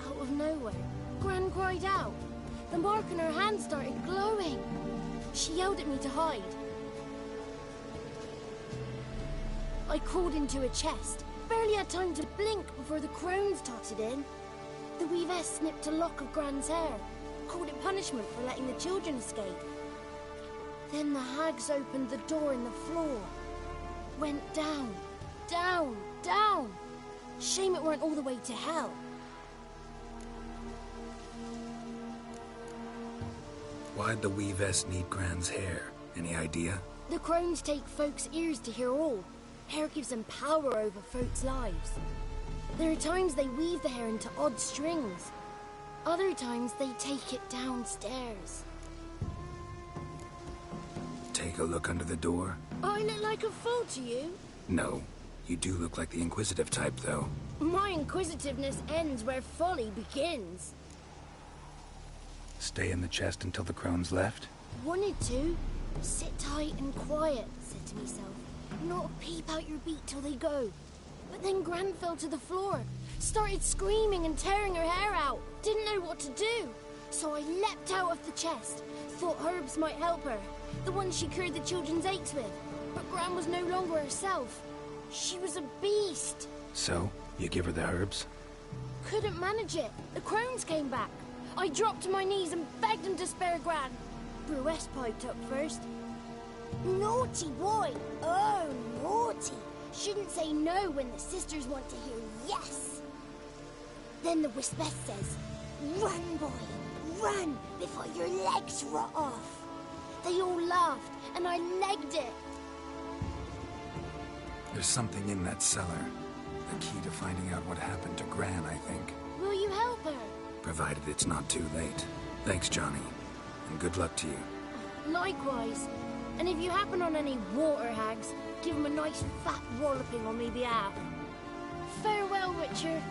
Out of nowhere, Gran cried out. The mark on her hand started glowing. She yelled at me to hide. I crawled into a chest. Barely had time to blink before the crones totted in. The weavess snipped a lock of Gran's hair. Called it punishment for letting the children escape. Then the hags opened the door in the floor. Went down, down, down. Shame it weren't all the way to hell. Why'd the weavess need Gran's hair? Any idea? The crones take folks' ears to hear all. Hair gives them power over folks' lives. There are times they weave the hair into odd strings. Other times they take it downstairs. Take a look under the door? I look like a fool to you? No. You do look like the inquisitive type, though. My inquisitiveness ends where folly begins. Stay in the chest until the crones left? Wanted to. Sit tight and quiet, said to myself. Not peep out your beat till they go. But then Gran fell to the floor. Started screaming and tearing her hair out. Didn't know what to do. So I leapt out of the chest. Thought herbs might help her. The ones she cured the children's aches with. But Gran was no longer herself. She was a beast. So, you give her the herbs? Couldn't manage it. The crones came back. I dropped to my knees and begged him to spare Gran. Bruess piped up first. Naughty boy! Oh, naughty! Shouldn't say no when the sisters want to hear yes. Then the Wispess says, run, boy, run, before your legs rot off. They all laughed, and I legged it. There's something in that cellar. The key to finding out what happened to Gran, I think. Will you help her? Provided it's not too late. Thanks, Johnny. And good luck to you. Likewise. And if you happen on any water hags, give them a nice fat walloping on me behalf. Farewell, Witcher.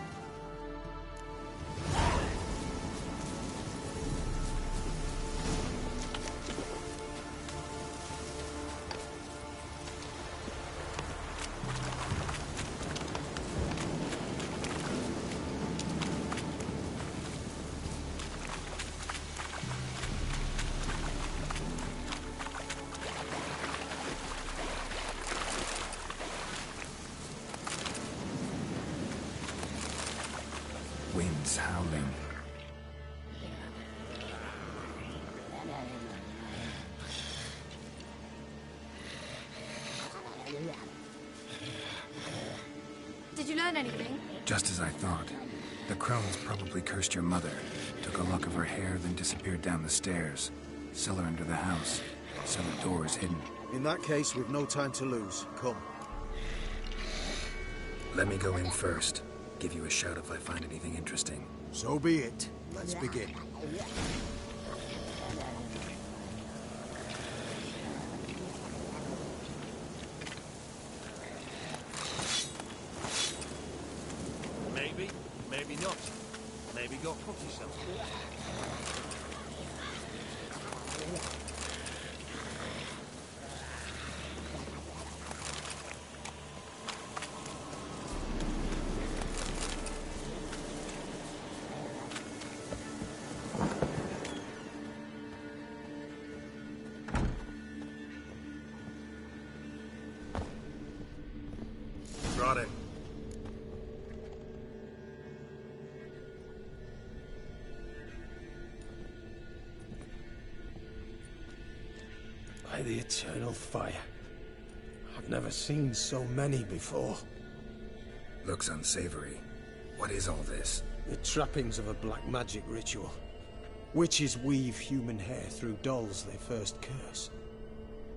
Wind's howling. Did you learn anything? Just as I thought. The crones probably cursed your mother. Took a lock of her hair, then disappeared down the stairs. Cellar under the house. Cellar door is hidden. In that case, we've no time to lose. Come. Let me go in first. Give you a shout if I find anything interesting. So be it. Let's begin. Maybe, maybe not. Maybe go fuck yourself. Brought it. By the eternal fire. I've never seen so many before. Looks unsavory. What is all this? The trappings of a black magic ritual. Witches weave human hair through dolls they first curse.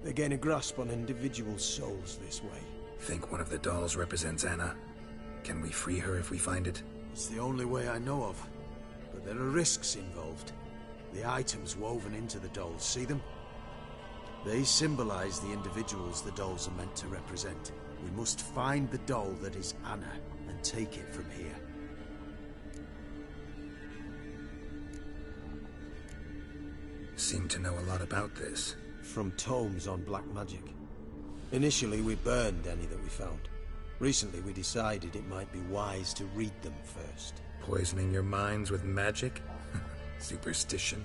They gain a grasp on individual souls this way. Think one of the dolls represents Anna? Can we free her if we find it? It's the only way I know of. But there are risks involved. The items woven into the dolls, see them? They symbolize the individuals the dolls are meant to represent. We must find the doll that is Anna and take it from here. Seem to know a lot about this. From tomes on black magic. Initially, we burned any that we found. Recently, we decided it might be wise to read them first. Poisoning your minds with magic? Superstition?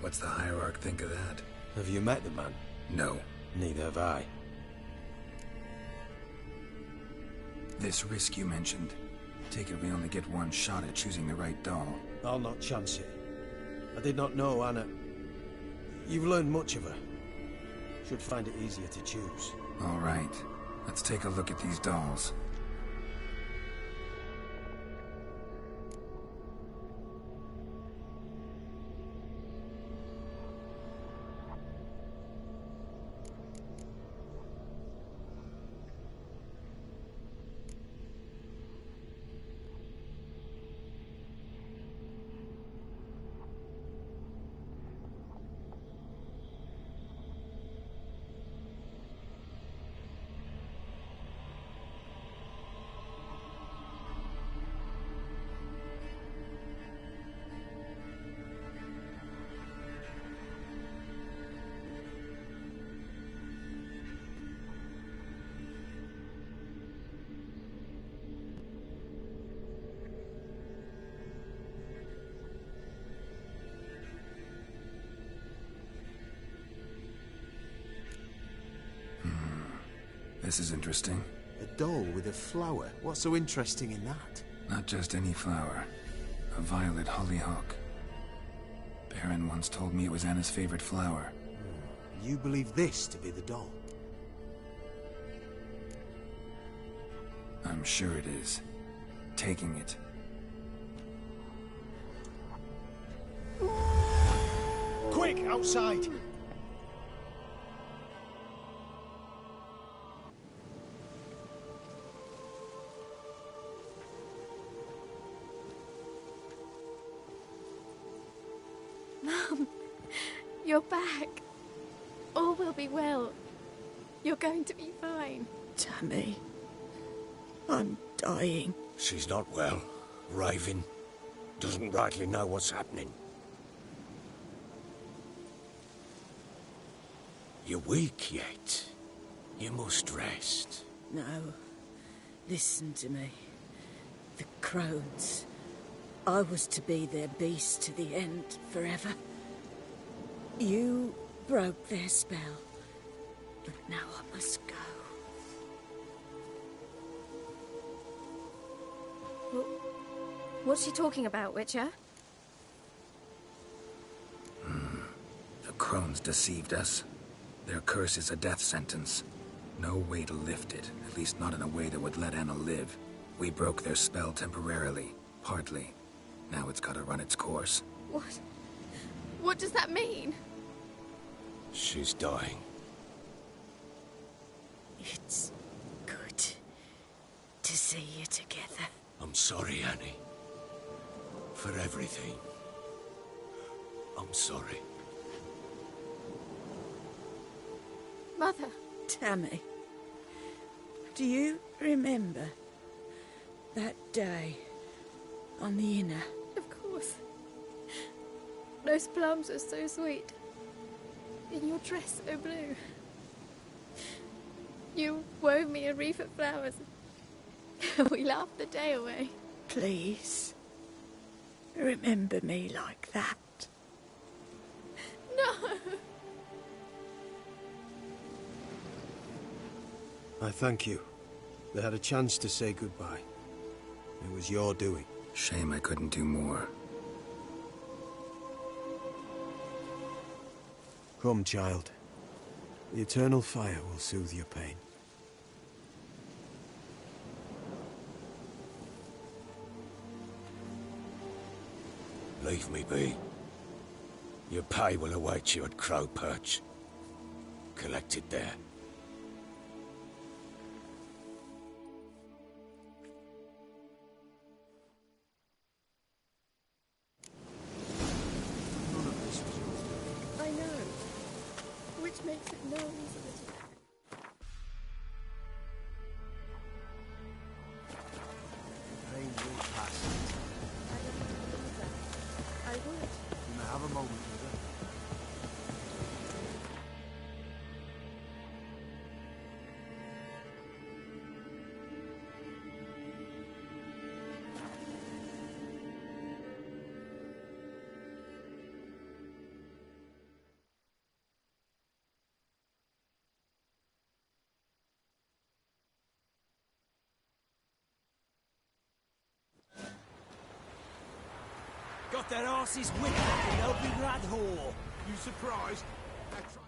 What's the Hierarch think of that? Have you met the man? No. Neither have I. This risk you mentioned. Take it we only get one shot at choosing the right doll. I'll not chance it. I did not know Anna. You've learned much of her. Should find it easier to choose. All right. Let's take a look at these dolls. This is interesting. A doll with a flower. What's so interesting in that? Not just any flower. A violet hollyhock. Baron once told me it was Anna's favorite flower. You believe this to be the doll? I'm sure it is. Taking it. Quick, outside! Mum, you're back. All will be well. You're going to be fine. Tammy, I'm dying. She's not well. Raving. Doesn't rightly know what's happening. You're weak yet. You must rest. No. Listen to me. The crones. I was to be their beast to the end, forever. You broke their spell. But now I must go. What's she talking about, Witcher? The crones deceived us. Their curse is a death sentence. No way to lift it, at least not in a way that would let Anna live. We broke their spell temporarily, partly. Now it's gotta run its course. What does that mean? She's dying. It's good to see you together. I'm sorry, Annie. For everything. I'm sorry. Mother. Tammy, do you remember that day on the Inner? Of course. Those plums are so sweet. And your dress so blue. You wove me a wreath of flowers. We laughed the day away. Please, remember me like that. No! I thank you. They had a chance to say goodbye. It was your doing. Shame I couldn't do more. Come, child. The eternal fire will soothe your pain. Leave me be. Your pay will await you at Crow Perch. Collect it there. I know. Which makes it no easier to bear. Pain will pass. I would. You may have a moment with her. Got that arse's whip back in open rat whore. You surprised? That's right.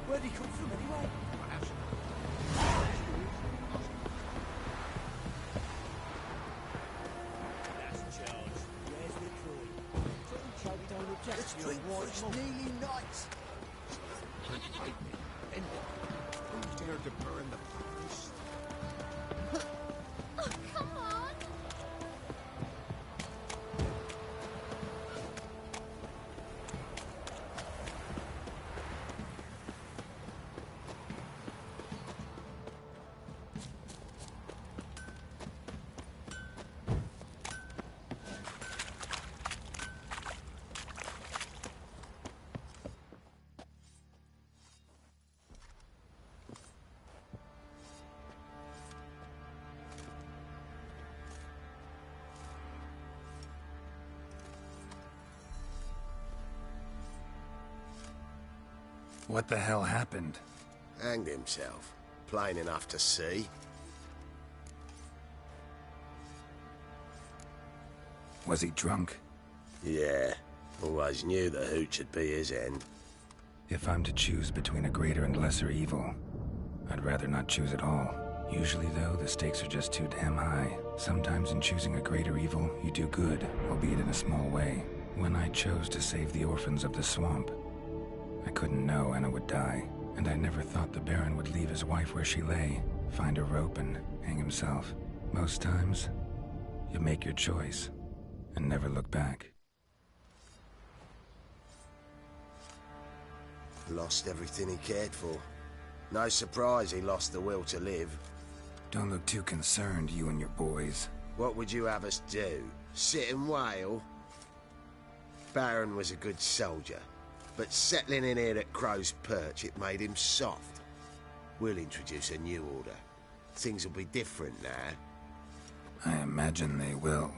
Where'd he come from anyway? That's Charles. Where's the crew? Toby don't object. Let's drink while it's nearly night. Who dared to burn the forest? Oh, come on! What the hell happened? Hanged himself. Plain enough to see. Was he drunk? Yeah. Always knew the hooch would be his end. If I'm to choose between a greater and lesser evil, I'd rather not choose at all. Usually, though, the stakes are just too damn high. Sometimes in choosing a greater evil, you do good, albeit in a small way. When I chose to save the orphans of the swamp, I couldn't know Anna would die, and I never thought the Baron would leave his wife where she lay, find a rope and hang himself. Most times, you make your choice and never look back. Lost everything he cared for. No surprise he lost the will to live. Don't look too concerned, you and your boys. What would you have us do? Sit and wail? Baron was a good soldier, but settling in here at Crow's Perch, it made him soft. We'll introduce a new order. Things will be different now. I imagine they will.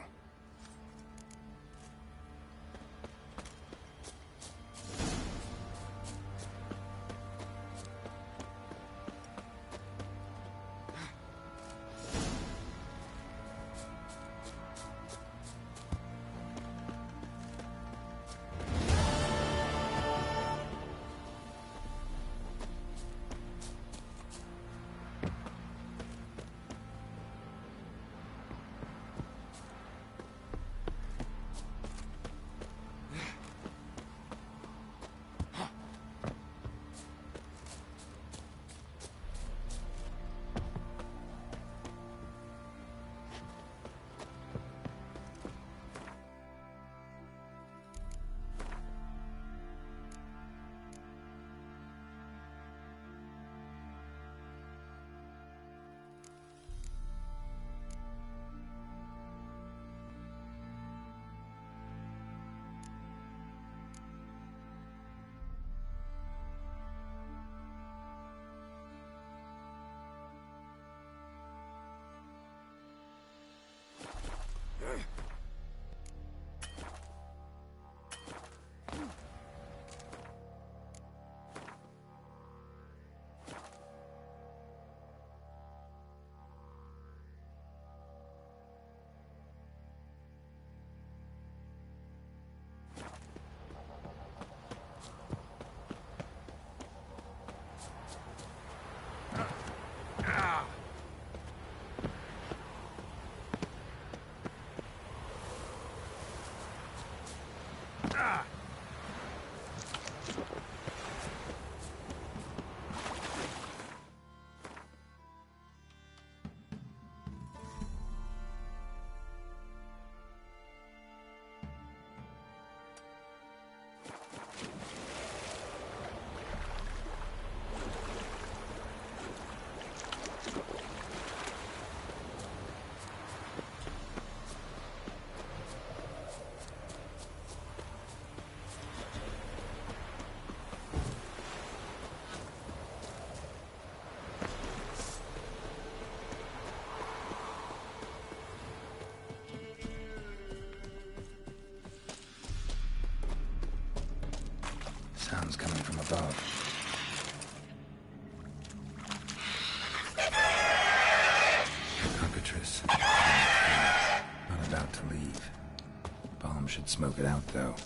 Sounds coming from above. Cockatrice. Not about to leave. Bomb should smoke it out, though.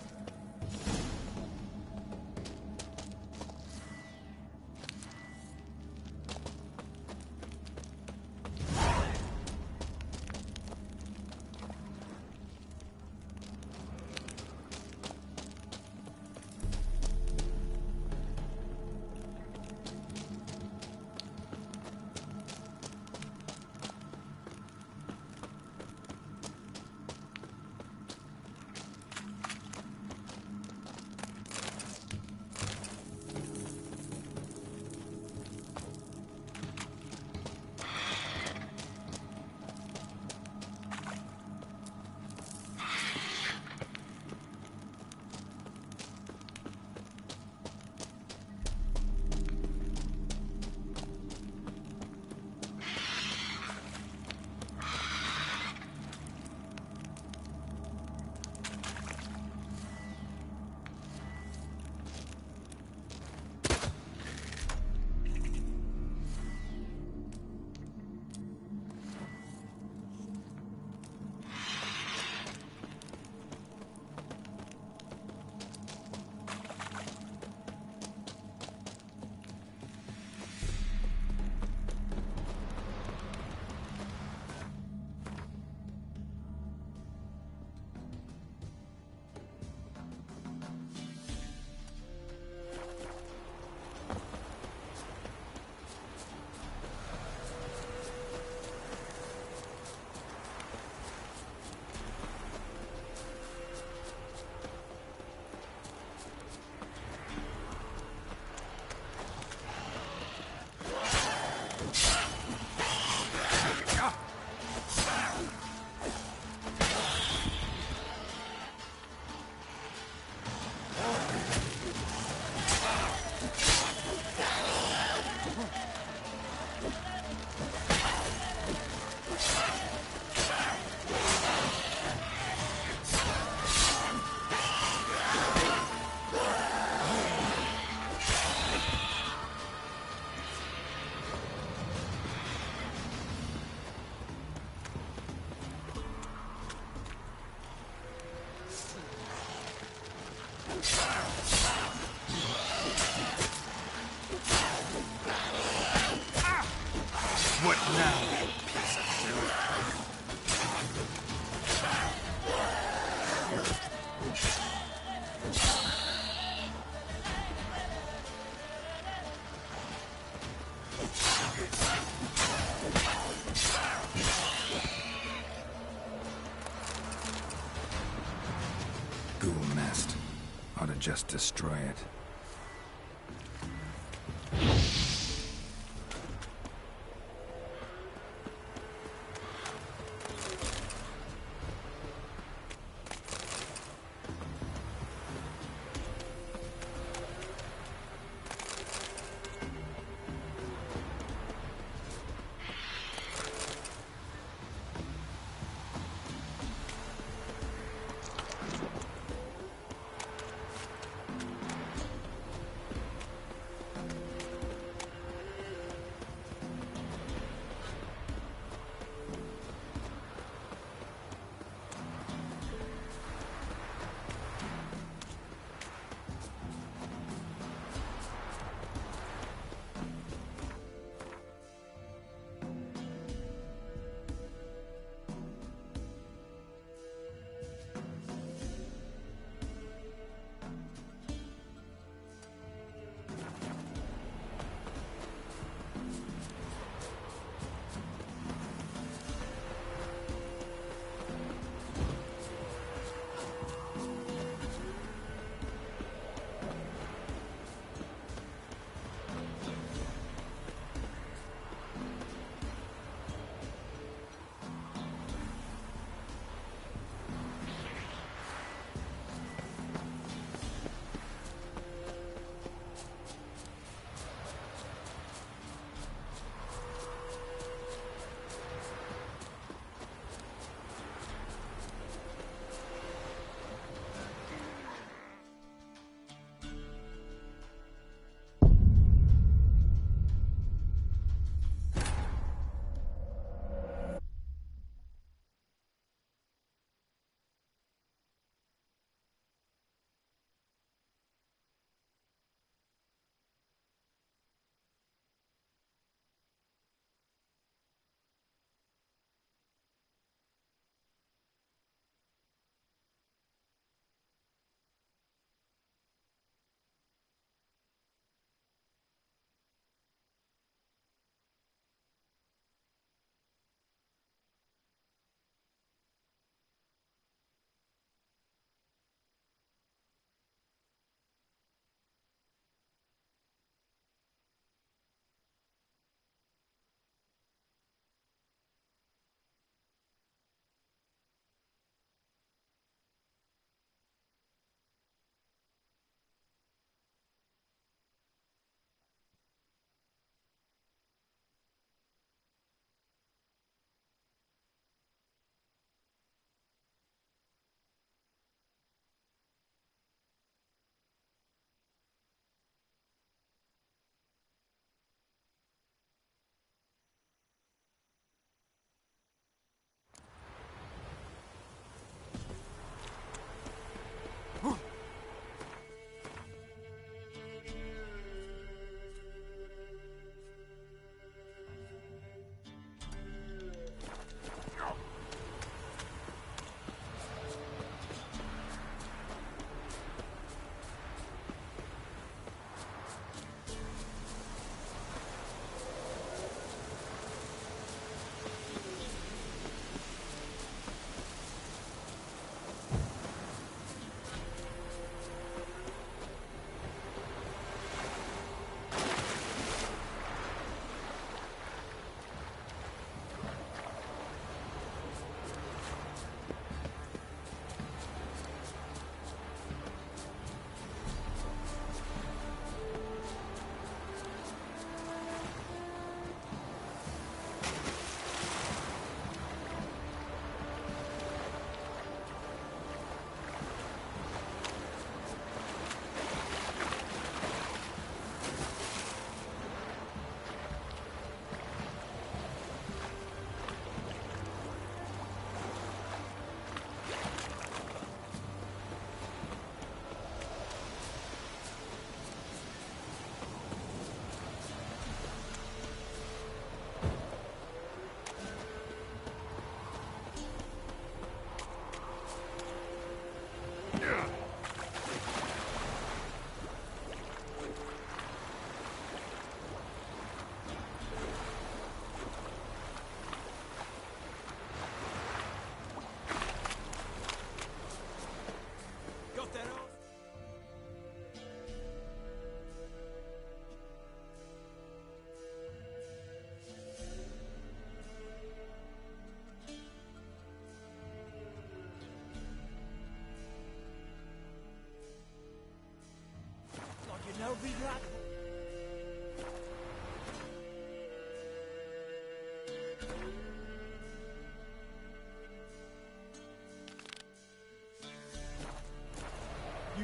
What now, you piece of filth? Ghoul nest. Ought to just destroy it.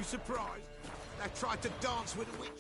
You surprised? They tried to dance with a witch.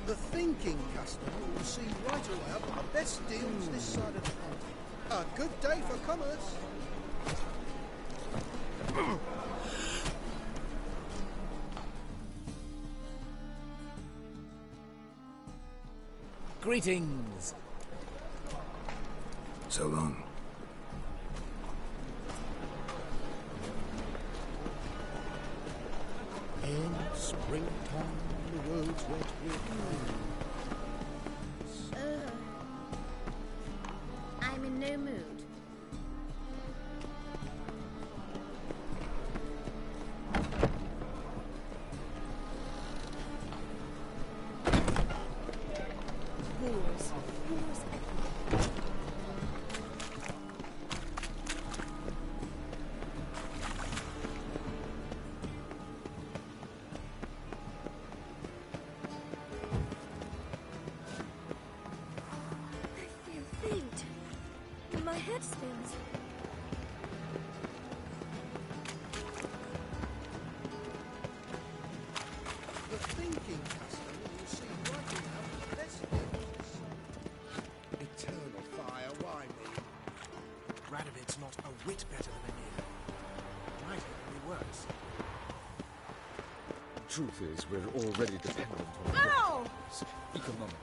The thinking customer will see right away up the best deals this side of the pond. A good day for commerce. Greetings. So long. In springtime, the roads wet with rain. I'm in no mood. My head spins. The thinking customer will see right enough the best deals. Eternal fire, why me? Radovid's not a whit better than Emir. Might even be worse. Truth is, we're already dependent on Ow! economically.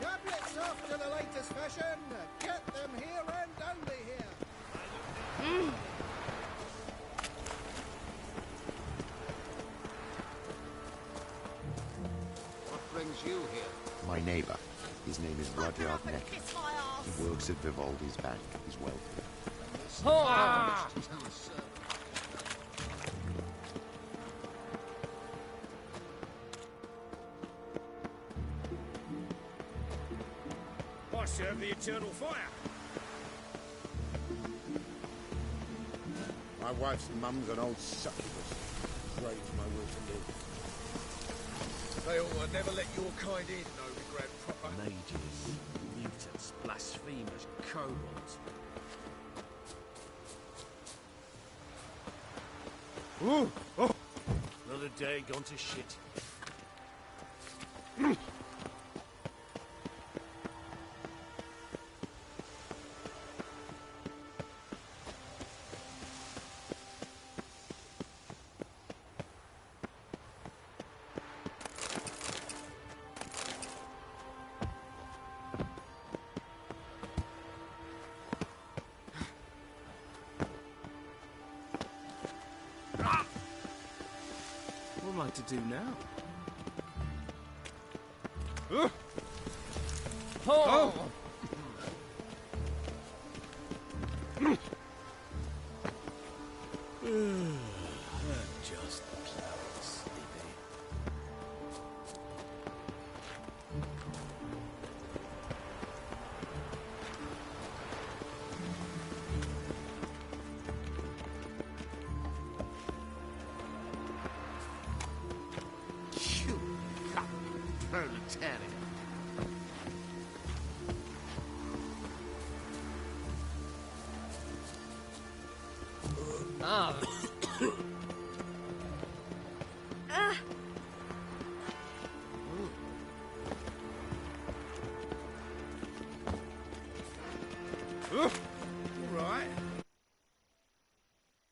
Tablets after the latest fashion. Get them here and only here. What brings you here? My neighbour. His name is Rudyard Neck. He works at Vivaldi's bank. He's wealthy. I serve the eternal fire. My wife's mum's an old succubus. Craves my will to live. They ought to never let your kind in, Novigrad proper. Mages, mutants, blasphemers, kobolds. Ooh! Oh. Another day gone to shit. What am I to do now? Just clouds, sleepy. You proletariat. Ah,